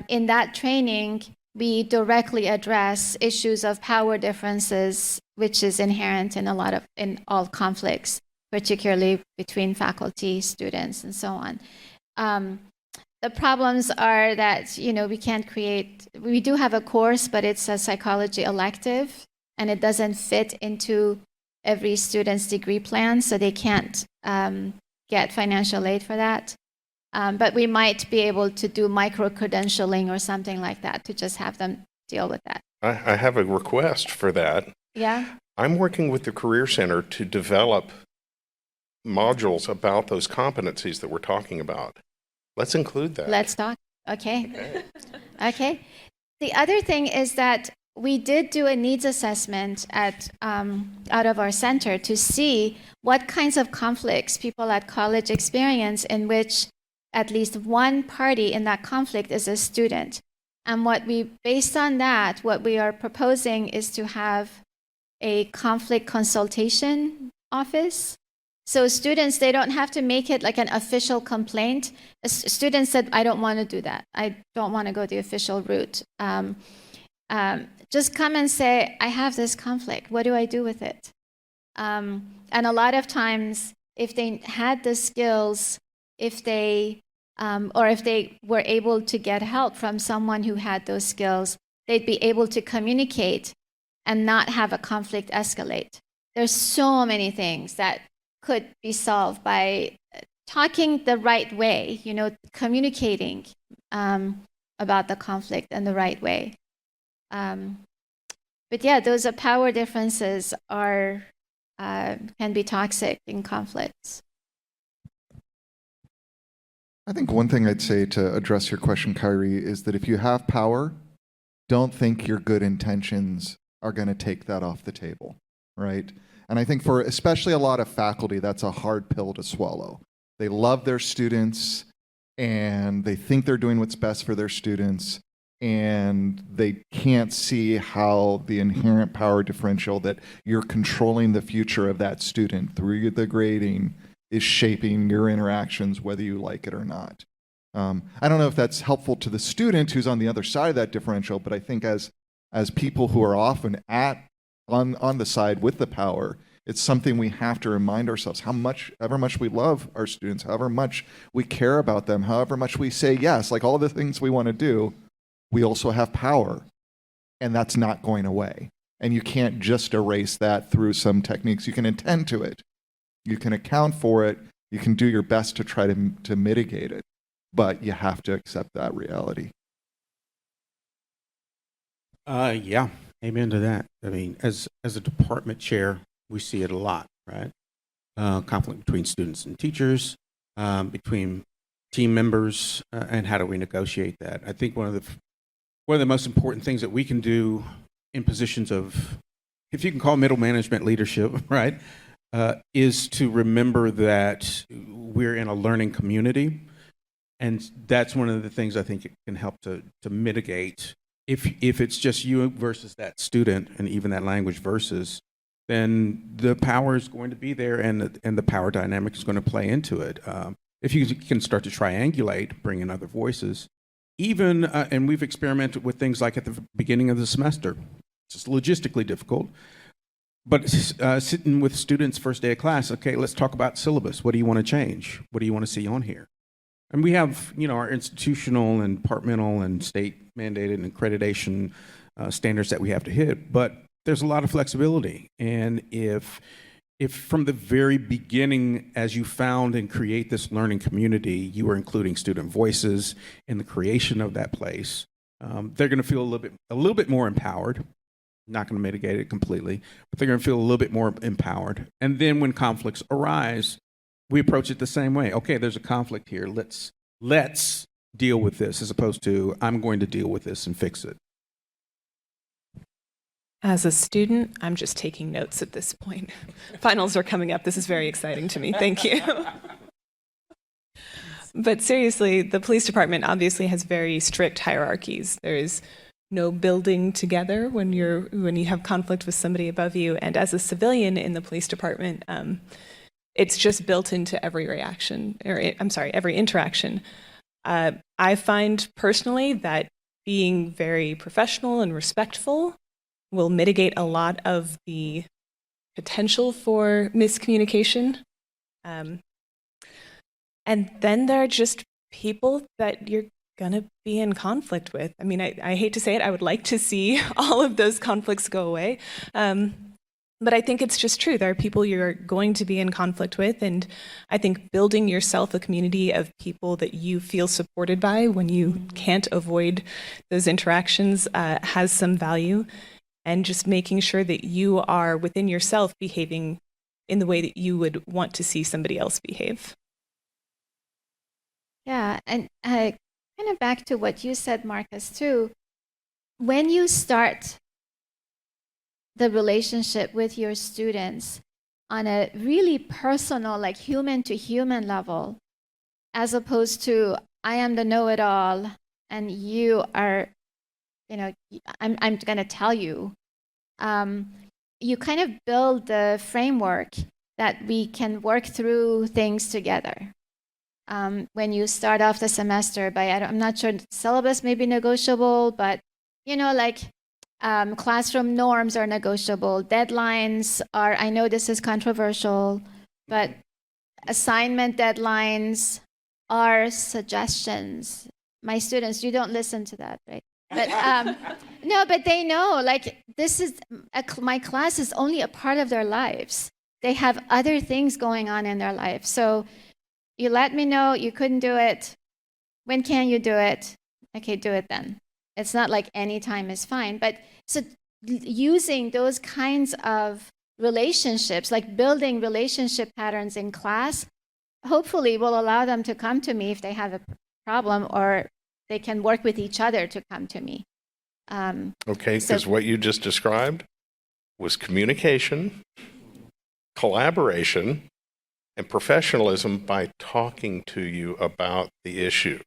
in that training, we directly address issues of power differences, which is inherent in all conflicts, particularly between faculty, students, and so on. The problems are that, we do have a course, but it's a psychology elective, and it doesn't fit into every student's degree plan, so they can't get financial aid for that. But we might be able to do micro-credentialing or something like that to just have them deal with that. I have a request for that. Yeah? I'm working with the Career Center to develop modules about those competencies that we're talking about. Let's include that. Let's talk. Okay. Okay. The other thing is that we did do a needs assessment out of our center to see what kinds of conflicts people at college experience in which at least one party in that conflict is a student. And based on that, what we are proposing is to have a conflict consultation office. So students, they don't have to make it like an official complaint. Students said, I don't want to do that. I don't want to go the official route. Just come and say, I have this conflict. What do I do with it? And a lot of times, if they had the skills, if they were able to get help from someone who had those skills, they'd be able to communicate and not have a conflict escalate. There's so many things that could be solved by talking the right way, communicating about the conflict in the right way. But yeah, those power differences can be toxic in conflicts. I think one thing I'd say to address your question, Kyrie, is that if you have power, don't think your good intentions are going to take that off the table, right? And I think for especially a lot of faculty, that's a hard pill to swallow. They love their students and they think they're doing what's best for their students, and they can't see how the inherent power differential that you're controlling the future of that student through the grading is shaping your interactions, whether you like it or not. I don't know if that's helpful to the student who's on the other side of that differential, but I think as people who are often on the side with the power, it's something we have to remind ourselves however much we love our students, however much we care about them, however much we say yes, like all the things we want to do, we also have power, and that's not going away. And you can't just erase that through some techniques. You can intend to it. You can account for it. You can do your best to try to mitigate it, but you have to accept that reality. Yeah, amen to that. I mean, as a department chair, we see it a lot, right? Conflict between students and teachers, between team members, and how do we negotiate that? I think one of the most important things that we can do in positions of, if you can call middle management leadership, right, is to remember that we're in a learning community, and that's one of the things I think it can help to mitigate. If it's just you versus that student, and even that language versus, then the power is going to be there, and the power dynamic is going to play into it. If you can start to triangulate, bring in other voices, even, and we've experimented with things like at the beginning of the semester. It's just logistically difficult, but sitting with students first day of class, okay, let's talk about syllabus. What do you want to change? What do you want to see on here? And we have, our institutional and departmental and state mandated and accreditation standards that we have to hit, but there's a lot of flexibility. And if from the very beginning, as you found and create this learning community, you were including student voices in the creation of that place, they're going to feel a little bit more empowered. Not going to mitigate it completely, but they're going to feel a little bit more empowered. And then when conflicts arise, we approach it the same way. Okay, there's a conflict here. Let's deal with this, as opposed to I'm going to deal with this and fix it. As a student, I'm just taking notes at this point. Finals are coming up. This is very exciting to me. Thank you. But seriously, the police department obviously has very strict hierarchies. There is no building together when you have conflict with somebody above you. And as a civilian in the police department, it's just built into every reaction, every interaction. I find personally that being very professional and respectful will mitigate a lot of the potential for miscommunication. And then there are just people that you're going to be in conflict with. I mean, I hate to say it, I would like to see all of those conflicts go away. But I think it's just true. There are people you're going to be in conflict with, and I think building yourself a community of people that you feel supported by when you can't avoid those interactions has some value, and just making sure that you are within yourself behaving in the way that you would want to see somebody else behave. Yeah, and kind of back to what you said, Marcus, too. When you start the relationship with your students on a really personal, like human to human level, as opposed to I am the know-it-all and you are, I'm going to tell you, you kind of build the framework that we can work through things together. When you start off the semester by, I'm not sure, syllabus may be negotiable, but classroom norms are negotiable. Deadlines are, I know this is controversial, but assignment deadlines are suggestions. My students, you don't listen to that, right? But no, but they know, this is, my class is only a part of their lives. They have other things going on in their life. So you let me know you couldn't do it. When can you do it? Okay, do it then. It's not like any time is fine. But so using those kinds of relationships, like building relationship patterns in class, hopefully will allow them to come to me if they have a problem, or they can work with each other to come to me. Okay, because what you just described was communication, collaboration, and professionalism by talking to you about the issue,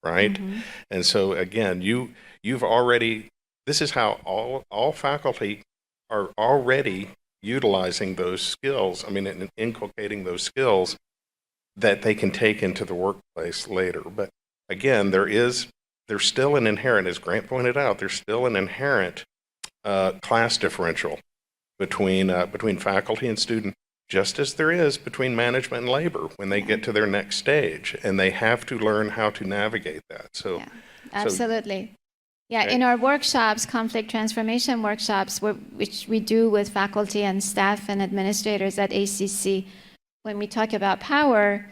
right? Mm-hmm. And so again, you've already, this is how all faculty are already utilizing those skills, and inculcating those skills that they can take into the workplace later. But again, there's still an inherent, as Grant pointed out, there's still an inherent class differential between faculty and student, just as there is between management and labor when they get to their next stage, and they have to learn how to navigate that. So, Absolutely. Yeah, Okay. in our workshops, conflict transformation workshops, which we do with faculty and staff and administrators at ACC, when we talk about power,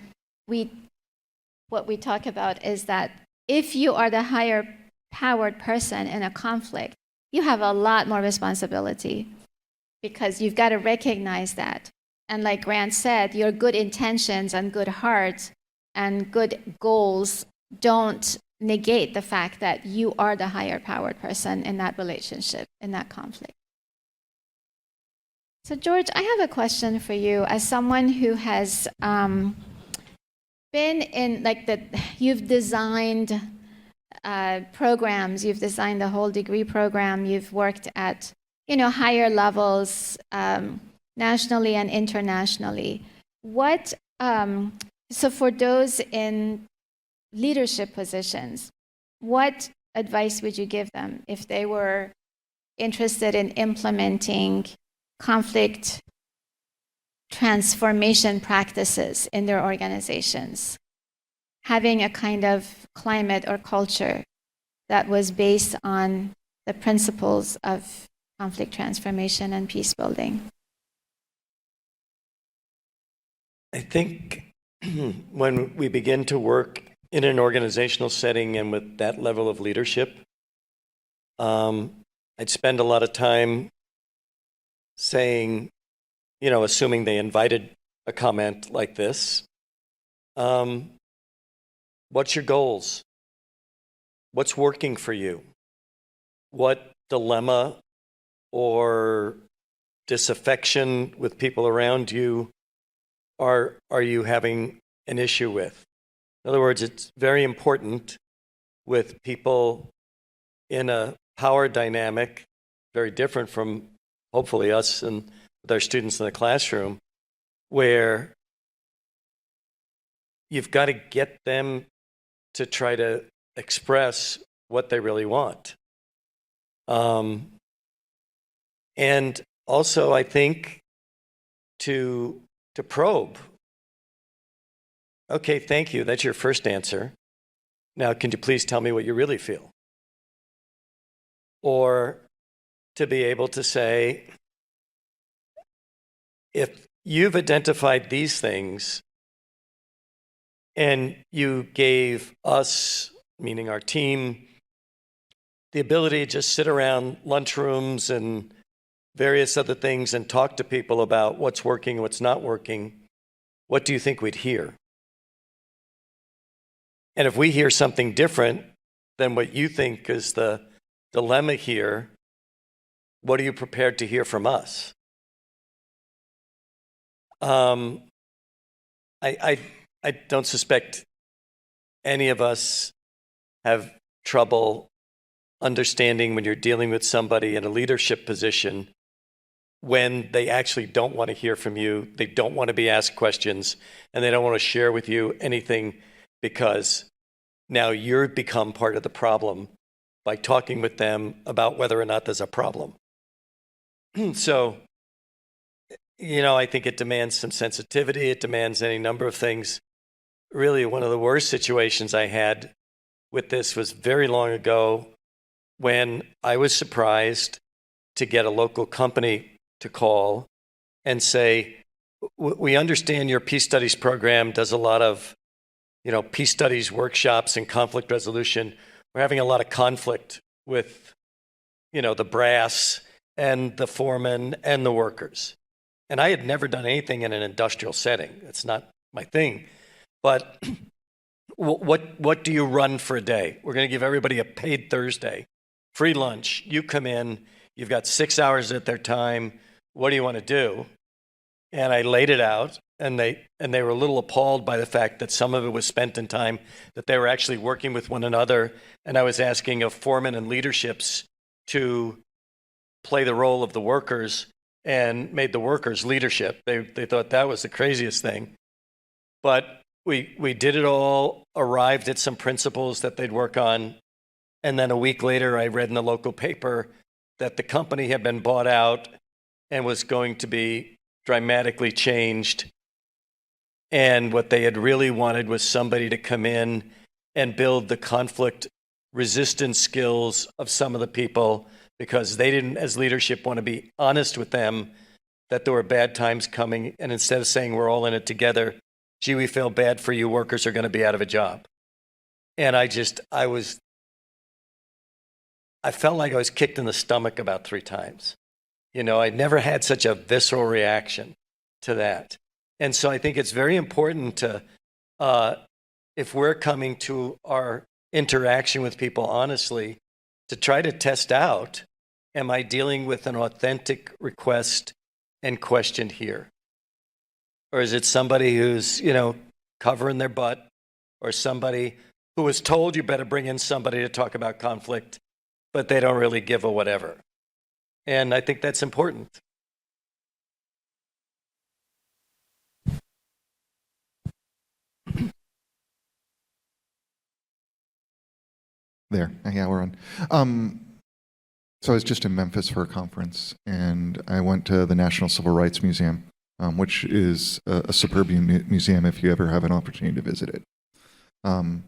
what we talk about is that if you are the higher powered person in a conflict, you have a lot more responsibility, because you've got to recognize that. And like Grant said, your good intentions and good heart and good goals don't negate the fact that you are the higher powered person in that relationship, in that conflict. So George, I have a question for you. As someone who has been in, you've designed programs, you've designed the whole degree program, you've worked at, higher levels, nationally and internationally. So for those in leadership positions, what advice would you give them if they were interested in implementing conflict transformation practices in their organizations, having a kind of climate or culture that was based on the principles of conflict transformation and peace building? I think when we begin to work in an organizational setting and with that level of leadership, I'd spend a lot of time saying, assuming they invited a comment like this, what's your goals? What's working for you? What dilemma or disaffection with people around you are you having an issue with? In other words, it's very important with people in a power dynamic, very different from hopefully us and with our students in the classroom, where you've got to get them to try to express what they really want. And also, I think, to probe. Okay, thank you. That's your first answer. Now, can you please tell me what you really feel? Or to be able to say, if you've identified these things and you gave us, meaning our team, the ability to just sit around lunchrooms and various other things and talk to people about what's working and what's not working, what do you think we'd hear? And if we hear something different than what you think is the dilemma here, what are you prepared to hear from us? I don't suspect any of us have trouble understanding when you're dealing with somebody in a leadership position when they actually don't want to hear from you, they don't want to be asked questions, and they don't want to share with you anything, because now you've become part of the problem by talking with them about whether or not there's a problem. So, I think it demands some sensitivity. It demands any number of things. Really, one of the worst situations I had with this was very long ago, when I was surprised to get a local company to call and say, we understand your peace studies program does a lot of, peace studies workshops and conflict resolution. We're having a lot of conflict with, the brass and the foreman and the workers. And I had never done anything in an industrial setting. It's not my thing. But what do you run for a day? We're going to give everybody a paid Thursday, free lunch. You come in, you've got 6 hours at their time. What do you want to do? And I laid it out, and they were a little appalled by the fact that some of it was spent in time that they were actually working with one another. And I was asking of foremen and leaderships to play the role of the workers and made the workers leadership. They thought that was the craziest thing. But we did it all, arrived at some principles that they'd work on. And then a week later, I read in the local paper that the company had been bought out and was going to be dramatically changed. And what they had really wanted was somebody to come in and build the conflict resistance skills of some of the people, because they didn't, as leadership, want to be honest with them that there were bad times coming. And instead of saying we're all in it together, gee, we feel bad for you, workers are going to be out of a job. And I felt like I was kicked in the stomach about 3 times. You know, I never had such a visceral reaction to that. And so I think it's very important to, if we're coming to our interaction with people honestly, to try to test out, am I dealing with an authentic request and question here? Or is it somebody who's, covering their butt, or somebody who was told you better bring in somebody to talk about conflict, but they don't really give a whatever? And I think that's important. There. Yeah, we're on. So I was just in Memphis for a conference, and I went to the National Civil Rights Museum, which is a superb museum if you ever have an opportunity to visit it. And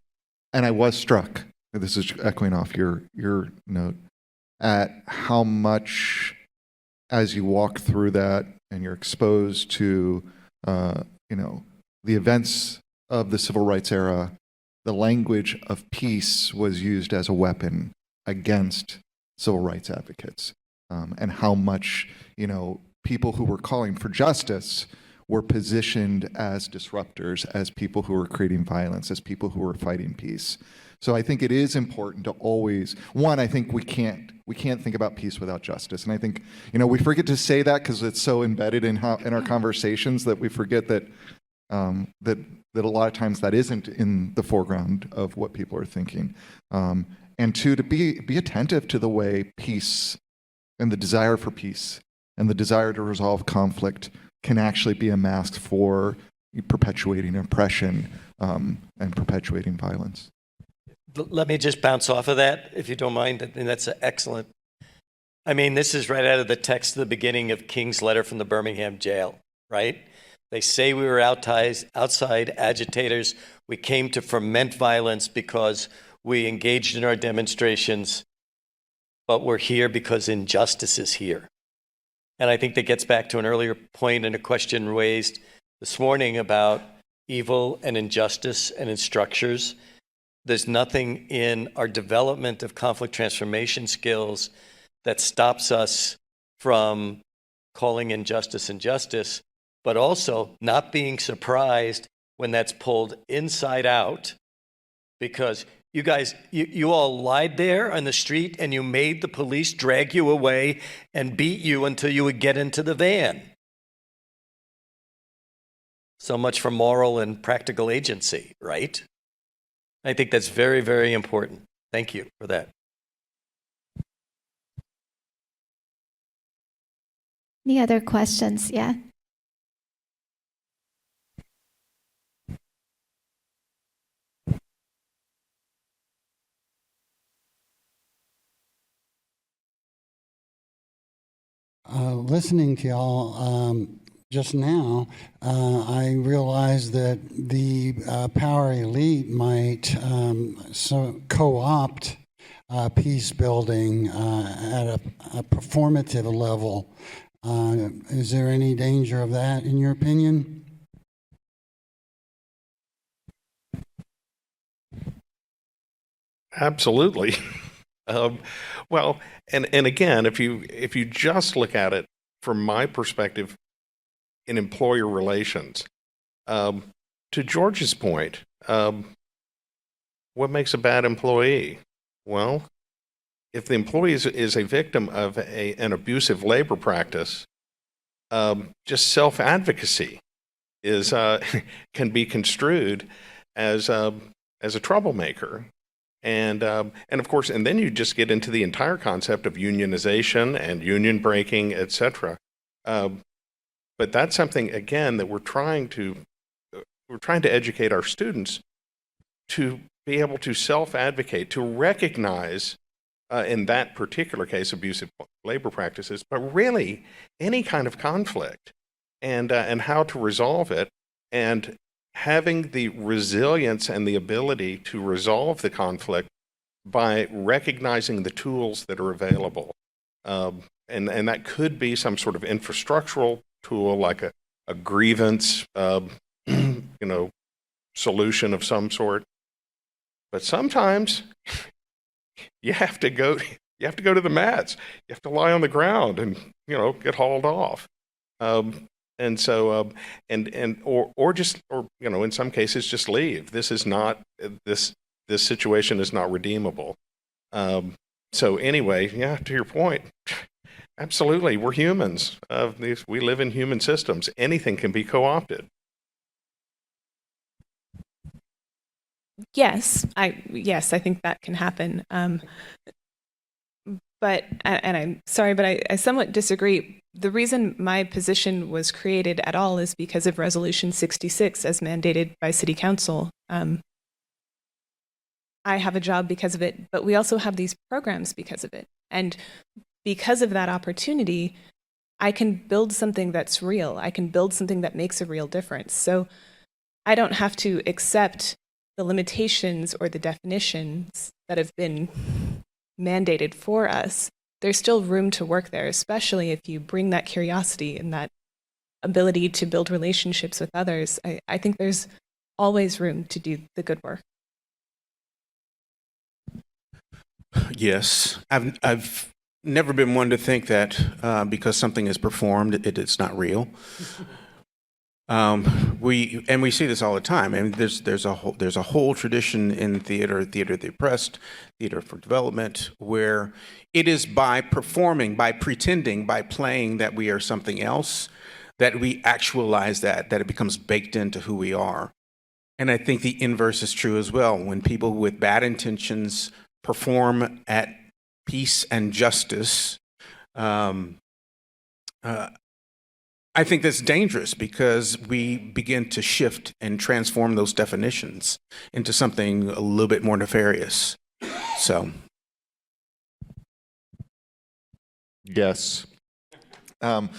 I was struck, this is echoing off your note, at how much, as you walk through that and you're exposed to, the events of the civil rights era, the language of peace was used as a weapon against civil rights advocates, and how much, people who were calling for justice were positioned as disruptors, as people who were creating violence, as people who were fighting peace. So I think it is important to always, one, I think we can't think about peace without justice. And I think, we forget to say that because it's so embedded in our conversations that we forget that that a lot of times that isn't in the foreground of what people are thinking. And two, to be attentive to the way peace and the desire for peace and the desire to resolve conflict can actually be a mask for perpetuating oppression and perpetuating violence. Let me just bounce off of that, if you don't mind. I mean, that's excellent. I mean, this is right out of the text of the beginning of King's letter from the Birmingham jail, right? They say we were outside agitators. We came to foment violence because we engaged in our demonstrations, but we're here because injustice is here. And I think that gets back to an earlier point and a question raised this morning about evil and injustice and its structures. There's nothing in our development of conflict transformation skills that stops us from calling injustice injustice, but also not being surprised when that's pulled inside out, because you guys, you all lied there on the street and you made the police drag you away and beat you until you would get into the van. So much for moral and practical agency, right? I think that's very, very important. Thank you for that. Any other questions? Yeah. Listening to y'all just now, I realized that the power elite might co-opt peace building at a performative level. Is there any danger of that, in your opinion? Absolutely. Well, and again, if you just look at it from my perspective in employer relations, to George's point, what makes a bad employee? Well, if the employee is a victim of an abusive labor practice, just self-advocacy is can be construed as a troublemaker, and of course, and then you just get into the entire concept of unionization and union breaking, etc. But that's something again that we're trying to educate our students to be able to self-advocate, to recognize in that particular case abusive labor practices, but really any kind of conflict and how to resolve it, and having the resilience and the ability to resolve the conflict by recognizing the tools that are available. And that could be some sort of infrastructural tool like a grievance solution of some sort. But sometimes you have to go to the mats. You have to lie on the ground and get hauled off. And so or in some cases just leave. This is not this situation is not redeemable. So anyway, yeah, to your point, absolutely, we're humans. We live in human systems. Anything can be co-opted. Yes, I think that can happen. But I'm sorry, but I somewhat disagree. The reason my position was created at all is because of Resolution 66 as mandated by City Council. I have a job because of it, but we also have these programs because of it. And because of that opportunity, I can build something that's real. I can build something that makes a real difference. So I don't have to accept the limitations or the definitions that have been mandated for us. There's still room to work there, especially if you bring that curiosity and that ability to build relationships with others. I think there's always room to do the good work. Yes, I've never been one to think that because something is performed, it's not real. We see this all the time. I mean, there's a whole tradition in theater of the oppressed, theater for development, where it is by performing, by pretending, by playing that we are something else, that we actualize that it becomes baked into who we are. And I think the inverse is true as well. When people with bad intentions perform at peace and justice, I think that's dangerous because we begin to shift and transform those definitions into something a little bit more nefarious. So, yes. Well,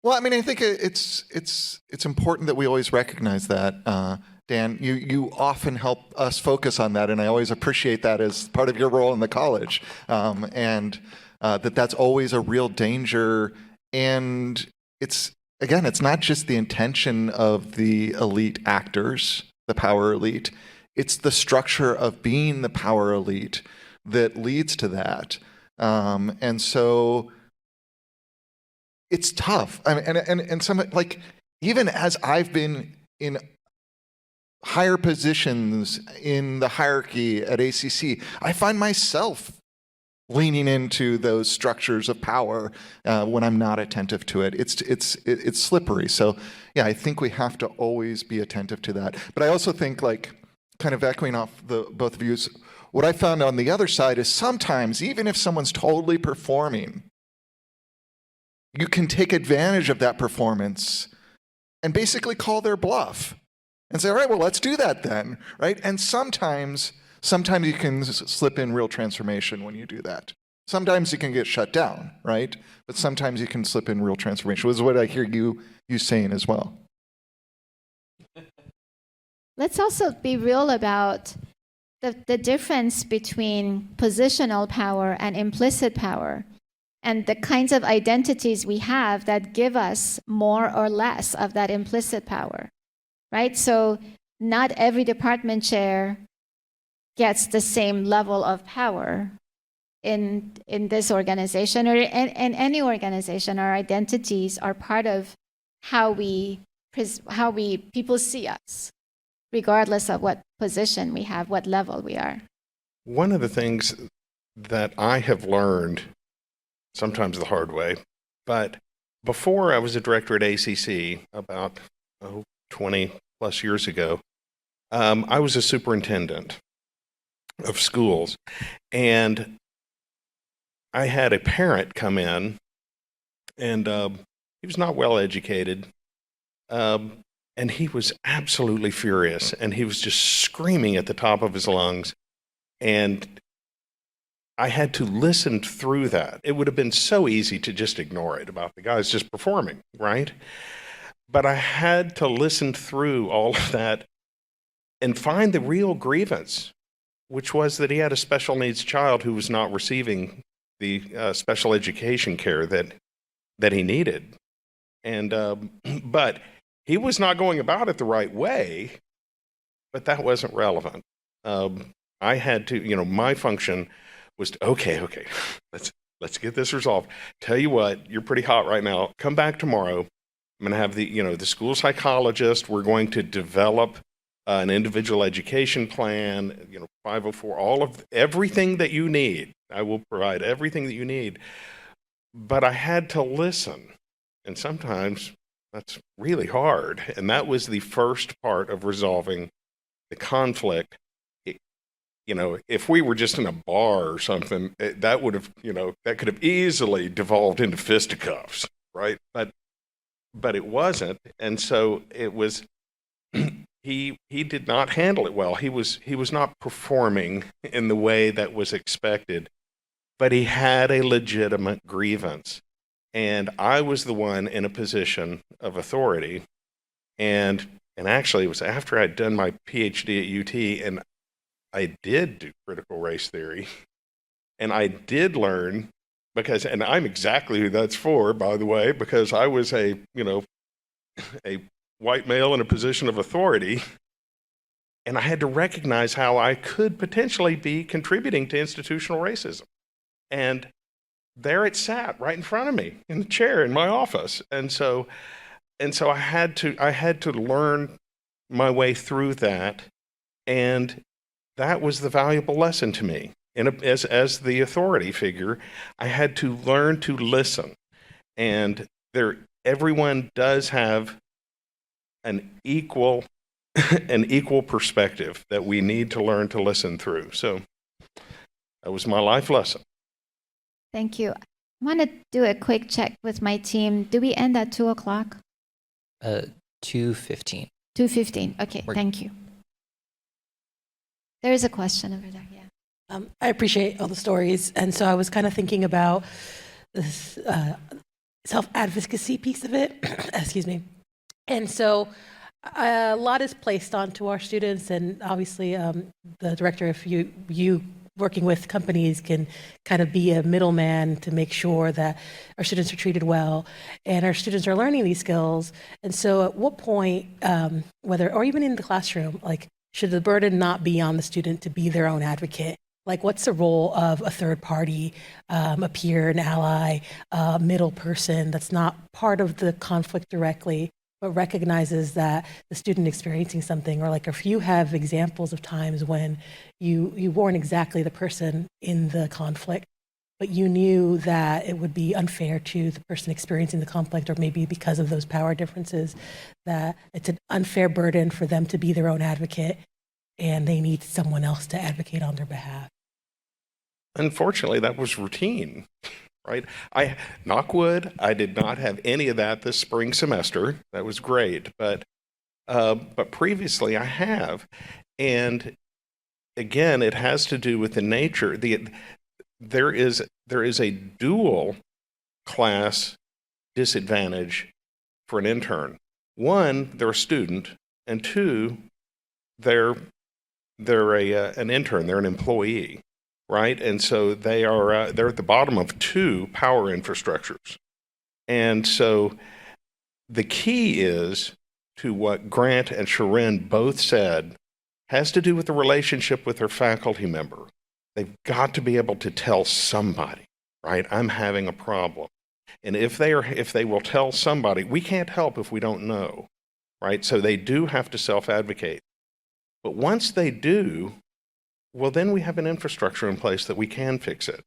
I mean, I think it's important that we always recognize that. Dan, you often help us focus on that, and I always appreciate that as part of your role in the college, and that's always a real danger. And it's not just the intention of the elite actors, the power elite. It's the structure of being the power elite that leads to that. And so it's tough. I mean, and some, like, even as I've been in higher positions in the hierarchy at ACC, I find myself leaning into those structures of power when I'm not attentive to it. It's slippery. So yeah, I think we have to always be attentive to that. But I also think, like, kind of echoing off the both of you, what I found on the other side is sometimes, even if someone's totally performing, you can take advantage of that performance and basically call their bluff and say, all right, well, let's do that then, right? And sometimes you can slip in real transformation when you do that. Sometimes you can get shut down, right? But sometimes you can slip in real transformation, which is what I hear you saying as well. Let's also be real about the difference between positional power and implicit power, and the kinds of identities we have that give us more or less of that implicit power, right? So not every department chair gets the same level of power in this organization or in any organization. Our identities are part of how people see us. regardless of what position we have, what level we are. One of the things that I have learned, sometimes the hard way, but before I was a director at ACC about 20 plus years ago, I was a superintendent of schools, and I had a parent come in, and he was not well educated, and he was absolutely furious, and he was just screaming at the top of his lungs, and I had to listen through that. It would have been so easy to just ignore it about the guy's just performing, right? But I had to listen through all of that and find the real grievance, which was that he had a special needs child who was not receiving the special education care that he needed. And but he was not going about it the right way, but that wasn't relevant. I had to, my function was to, okay, let's get this resolved. Tell you what, you're pretty hot right now. Come back tomorrow. I'm going to have the school psychologist. We're going to develop an individual education plan, 504, everything that you need. I will provide everything that you need. But I had to listen. And sometimes that's really hard. And that was the first part of resolving the conflict. If we were just in a bar or something, that would have, that could have easily devolved into fisticuffs, right? But it wasn't. And so it was, he did not handle it well. He was not performing in the way that was expected, but he had a legitimate grievance. And I was the one in a position of authority. And actually, it was after I'd done my PhD at UT, and I did do critical race theory. And I did learn, and I'm exactly who that's for, by the way, because I was a white male in a position of authority. And I had to recognize how I could potentially be contributing to institutional racism. And there it sat right in front of me in the chair in my office. And so I had to learn my way through that. And that was the valuable lesson to me. As the authority figure, I had to learn to listen. And everyone does have an equal perspective that we need to learn to listen through. So that was my life lesson. Thank you. I want to do a quick check with my team. Do we end at 2:00? 2:15. 2:15. Okay, thank you. There is a question over there. Yeah. I appreciate all the stories, and so I was kind of thinking about this self-advocacy piece of it. Excuse me. And so a lot is placed onto our students, and obviously the director, if you working with companies, can kind of be a middleman to make sure that our students are treated well and our students are learning these skills. And so at what point, whether, or even in the classroom, should the burden not be on the student to be their own advocate? What's the role of a third party, a peer, an ally, a middle person that's not part of the conflict directly, but recognizes that the student experiencing something, or if you have examples of times when you weren't exactly the person in the conflict, but you knew that it would be unfair to the person experiencing the conflict, or maybe because of those power differences, that it's an unfair burden for them to be their own advocate, and they need someone else to advocate on their behalf. Unfortunately, that was routine, right? Knock wood, I did not have any of that this spring semester. That was great, but previously I have. And again, it has to do with the nature. There is a dual class disadvantage for an intern. One, they're a student, and two, they're an intern. They're an employee, right? And so they're at the bottom of two power infrastructures. And so the key is to what Grant and Shirin both said, has to do with the relationship with their faculty member. They've got to be able to tell somebody, right? I'm having a problem. And if they will tell somebody, we can't help if we don't know, right? So they do have to self-advocate. But once they do, well, then we have an infrastructure in place that we can fix it.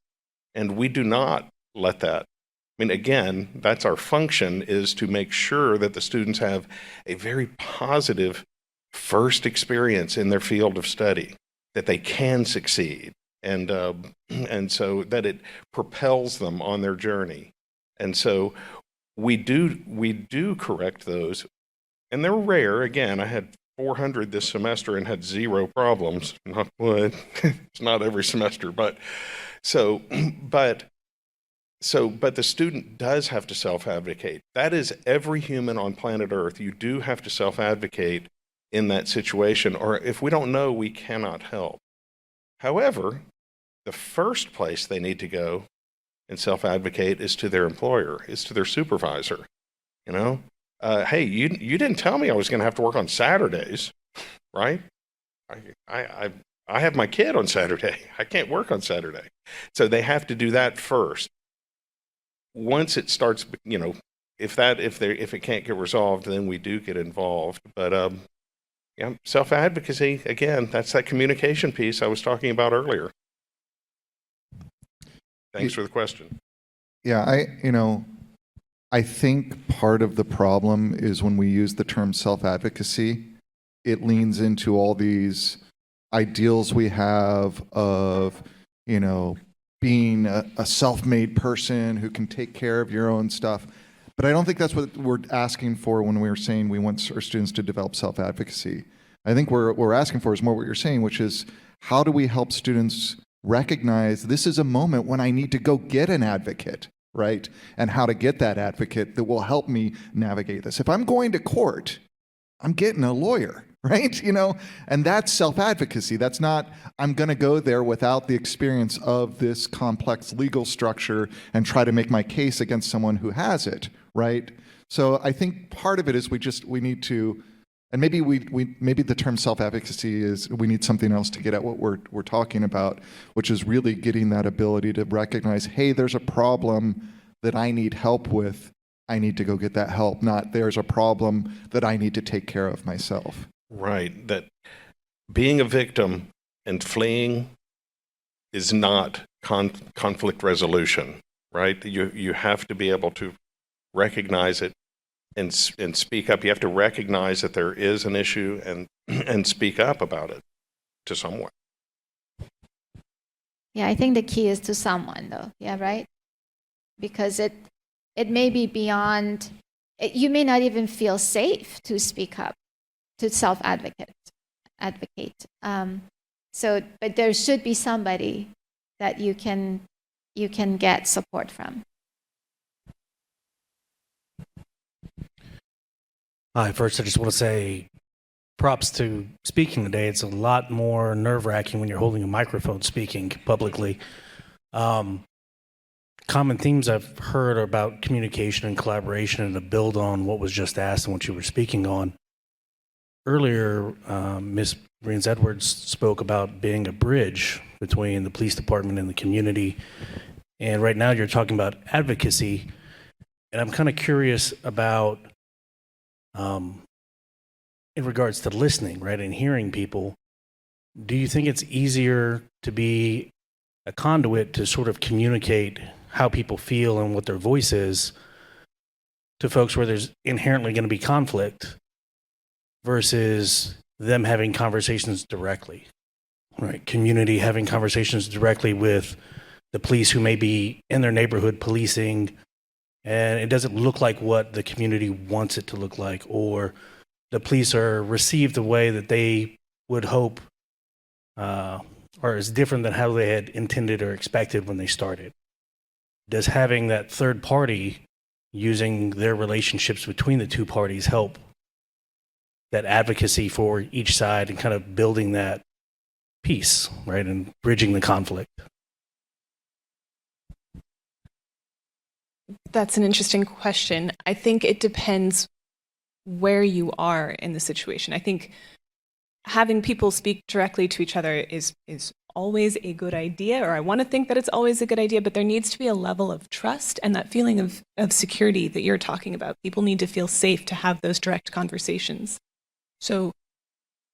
And we do not let that. I mean, again, that's our function, is to make sure that the students have a very positive first experience in their field of study, that they can succeed, and so that it propels them on their journey. And so we do correct those, and they're rare. Again, I had 400 this semester and had 0 problems. Not wood. It's not every semester, but the student does have to self-advocate. That is every human on planet Earth. You do have to self-advocate in that situation, or if we don't know, we cannot help. However, the first place they need to go and self-advocate is to their employer, is to their supervisor. You know, hey, you didn't tell me I was going to have to work on Saturdays, right? I have my kid on Saturday. I can't work on Saturday. So they have to do that first. Once it starts, you know, if it can't get resolved, then we do get involved. But yeah, self-advocacy, again, that's that communication piece I was talking about earlier. Thanks for the question. Yeah, I think part of the problem is when we use the term self-advocacy, it leans into all these ideals we have of, you know, being a self-made person who can take care of your own stuff. But I don't think that's what we're asking for when we're saying we want our students to develop self-advocacy. I think what we're asking for is more what you're saying, which is how do we help students recognize this is a moment when I need to go get an advocate, right? And how to get that advocate that will help me navigate this. If I'm going to court, I'm getting a lawyer, right? You know, and that's self-advocacy. That's not, I'm going to go there without the experience of this complex legal structure and try to make my case against someone who has it, right? So I think part of it is we need to, and maybe maybe the term self-advocacy is we need something else to get at what we're talking about, which is really getting that ability to recognize, hey, there's a problem that I need help with. I need to go get that help, not there's a problem that I need to take care of myself. Right. That being a victim and fleeing is not conflict resolution, right? You have to be able to recognize it and speak up. You have to recognize that there is an issue and speak up about it to someone. Yeah, I think the key is to someone, though. Yeah, right? Because it may be beyond, you may not even feel safe to speak up, to self-advocate. But there should be somebody that you can get support from. Hi, first I just want to say props to speaking today. It's a lot more nerve-wracking when you're holding a microphone speaking publicly. Common themes I've heard are about communication and collaboration, and to build on what was just asked and what you were speaking on. Earlier, Ms. Brienz Edwards spoke about being a bridge between the police department and the community. And right now you're talking about advocacy. And I'm kind of curious about, in regards to listening, right, and hearing people, do you think it's easier to be a conduit to sort of communicate how people feel and what their voice is to folks where there's inherently going to be conflict versus them having conversations directly, right? Community having conversations directly with the police who may be in their neighborhood policing, and it doesn't look like what the community wants it to look like, or the police are received the way that they would hope or is different than how they had intended or expected when they started. Does having that third party using their relationships between the two parties help that advocacy for each side and kind of building that peace, right, and bridging the conflict? That's an interesting question. I think it depends where you are in the situation. I think having people speak directly to each other is always a good idea, or I want to think that it's always a good idea, but there needs to be a level of trust and that feeling of security that you're talking about. People need to feel safe to have those direct conversations. So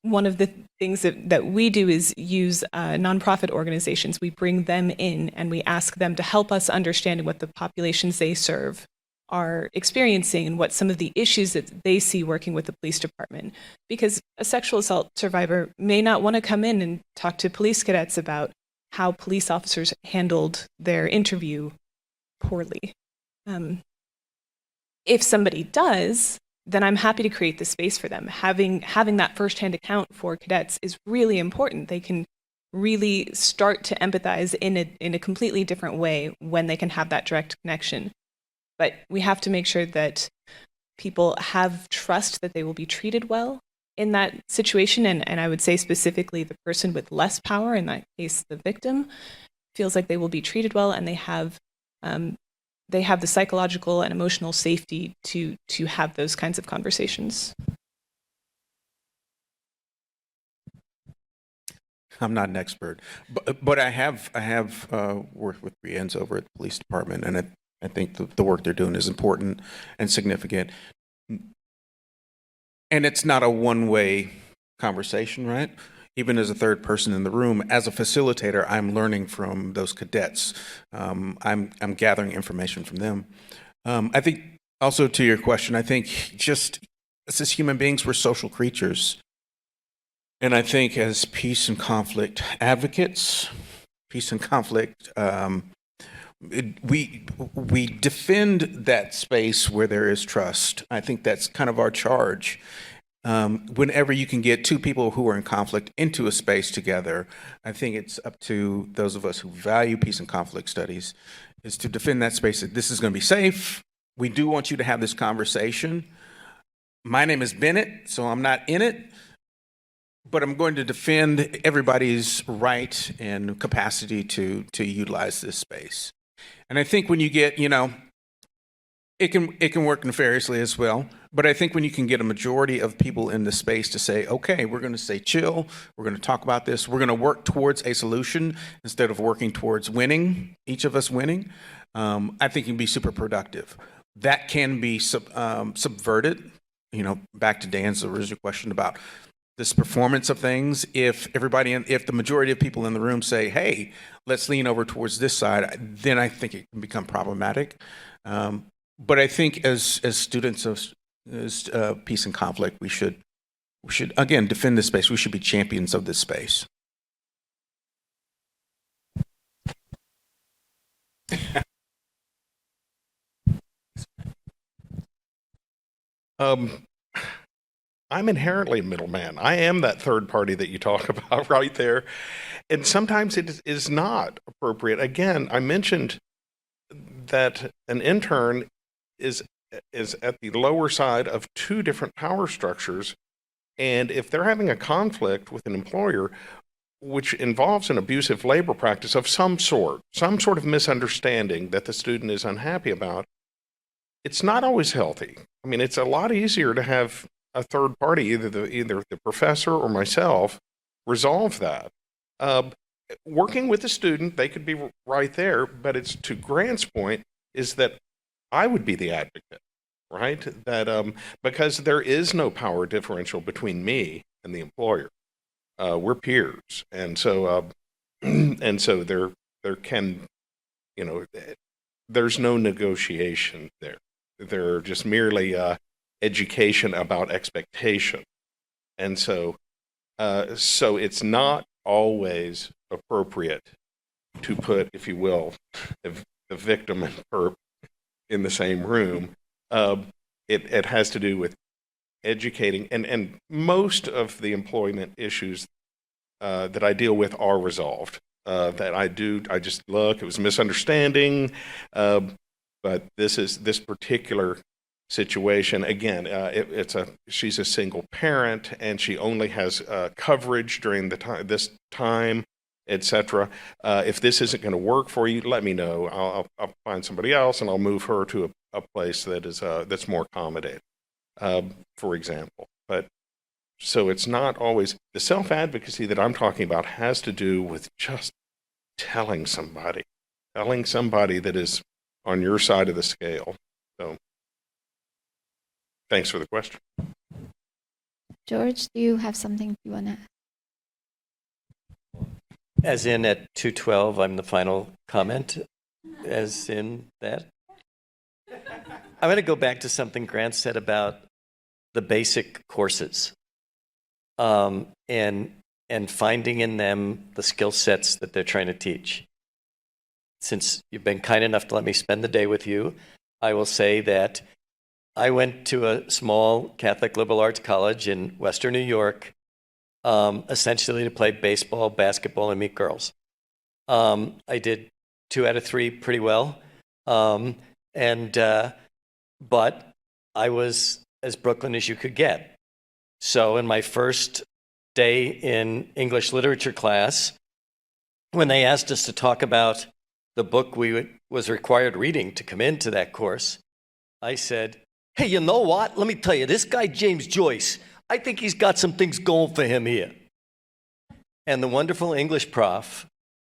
one of the things that we do is use nonprofit organizations. We bring them in and we ask them to help us understand what the populations they serve are experiencing and what some of the issues that they see working with the police department. Because a sexual assault survivor may not want to come in and talk to police cadets about how police officers handled their interview poorly. If somebody does, then I'm happy to create the space for them. Having that firsthand account for cadets is really important. They can really start to empathize in a completely different way when they can have that direct connection. But we have to make sure that people have trust that they will be treated well in that situation. And I would say specifically the person with less power, in that case the victim, feels like they will be treated well and they have the psychological and emotional safety to have those kinds of conversations. I'm not an expert, but I have worked with Brienz over at the police department, and I think the work they're doing is important and significant. And it's not a one-way conversation, right? Even as a third person in the room, as a facilitator, I'm learning from those cadets. I'm gathering information from them. I think also to your question, I think just as human beings, we're social creatures. And I think as peace and conflict advocates, peace and conflict, we defend that space where there is trust. I think that's kind of our charge. Whenever you can get two people who are in conflict into a space together, I think it's up to those of us who value peace and conflict studies is to defend that space that this is going to be safe. We do want you to have this conversation. My name is Bennett, so I'm not in it, but I'm going to defend everybody's right and capacity to utilize this space. And I think when you get, it can work nefariously as well. But I think when you can get a majority of people in the space to say, okay, we're going to stay chill, we're going to talk about this, we're going to work towards a solution instead of working towards winning, each of us winning, I think it can be super productive. That can be subverted, back to Dan's original question about this performance of things. If the majority of people in the room say, hey, let's lean over towards this side, then I think it can become problematic. But I think as students of peace and conflict, we should again defend this space. We should be champions of this space. I'm inherently a middleman. I am that third party that you talk about right there. And sometimes it is not appropriate. Again, I mentioned that an intern is at the lower side of two different power structures. And if they're having a conflict with an employer, which involves an abusive labor practice of some sort of misunderstanding that the student is unhappy about, it's not always healthy. I mean, it's a lot easier to have a third party, either the professor or myself, resolve that. Working with the student, they could be right there, but it's to Grant's point, is that I would be the advocate, right? That because there is no power differential between me and the employer. We're peers, and so there can, there's no negotiation there. They're just merely education about expectation, and so it's not always appropriate to put, if you will, the victim and perp in the same room. It has to do with educating, and most of the employment issues that I deal with are resolved. I just look, it was a misunderstanding, but this particular situation, again, she's a single parent and she only has coverage during this time, etc. If this isn't going to work for you, let me know. I'll find somebody else and I'll move her to a place that is that's more accommodating, for example. But so it's not always the self-advocacy that I'm talking about has to do with just telling somebody that is on your side of the scale. So thanks for the question. George, do you have something you want to add? As in at 2:12, I'm the final comment, as in that. I'm going to go back to something Grant said about the basic courses, and finding in them the skill sets that they're trying to teach. Since you've been kind enough to let me spend the day with you, I will say that I went to a small Catholic liberal arts college in Western New York, essentially to play baseball, basketball, and meet girls. I did 2 out of 3 pretty well, but I was as Brooklyn as you could get. So in my first day in English literature class, when they asked us to talk about the book was required reading to come into that course, I said, hey, you know what? Let me tell you, this guy, James Joyce, I think he's got some things going for him here. And the wonderful English prof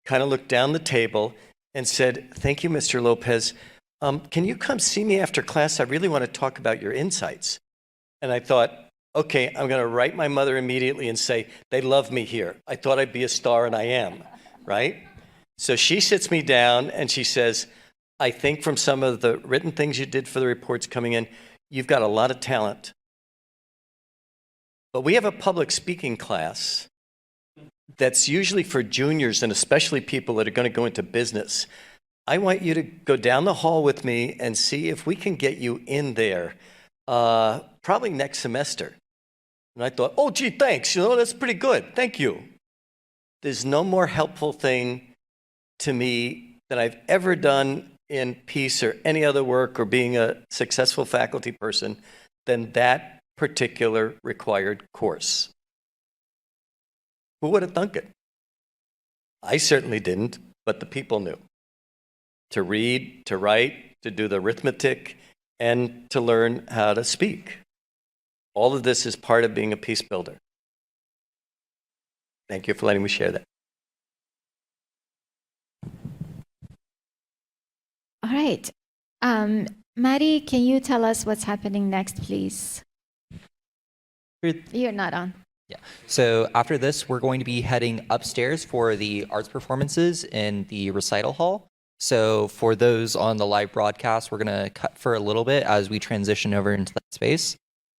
kind of looked down the table and said, thank you, Mr. Lopez. Can you come see me after class? I really want to talk about your insights. And I thought, okay, I'm going to write my mother immediately and say, they love me here. I thought I'd be a star, and I am, right? So she sits me down, and she says, I think from some of the written things you did for the reports coming in, you've got a lot of talent. But we have a public speaking class that's usually for juniors and especially people that are going to go into business. I want you to go down the hall with me and see if we can get you in there, probably next semester. And I thought, oh, gee, thanks. That's pretty good. Thank you. There's no more helpful thing to me than I've ever done in peace or any other work or being a successful faculty person than that particular required course. Who would have thunk it? I certainly didn't, but the people knew. To read, to write, to do the arithmetic, and to learn how to speak. All of this is part of being a peace builder. Thank you for letting me share that. All right. Maddie, can you tell us what's happening next, please? You're not on. Yeah. So after this, we're going to be heading upstairs for the arts performances in the recital hall. So for those on the live broadcast, we're going to cut for a little bit as we transition over into that space.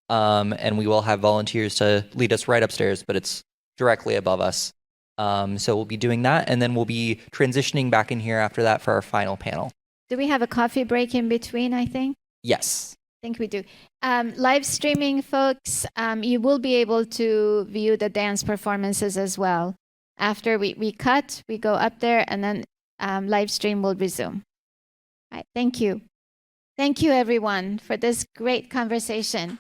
And we will have volunteers to lead us right upstairs, but it's directly above us. So we'll be doing that, and then we'll be transitioning back in here after that for our final panel. Do we have a coffee break in between, I think? Yes. I think we do. Live streaming, folks, you will be able to view the dance performances as well. After we cut, we go up there, and then live stream will resume. All right, thank you. Thank you, everyone, for this great conversation.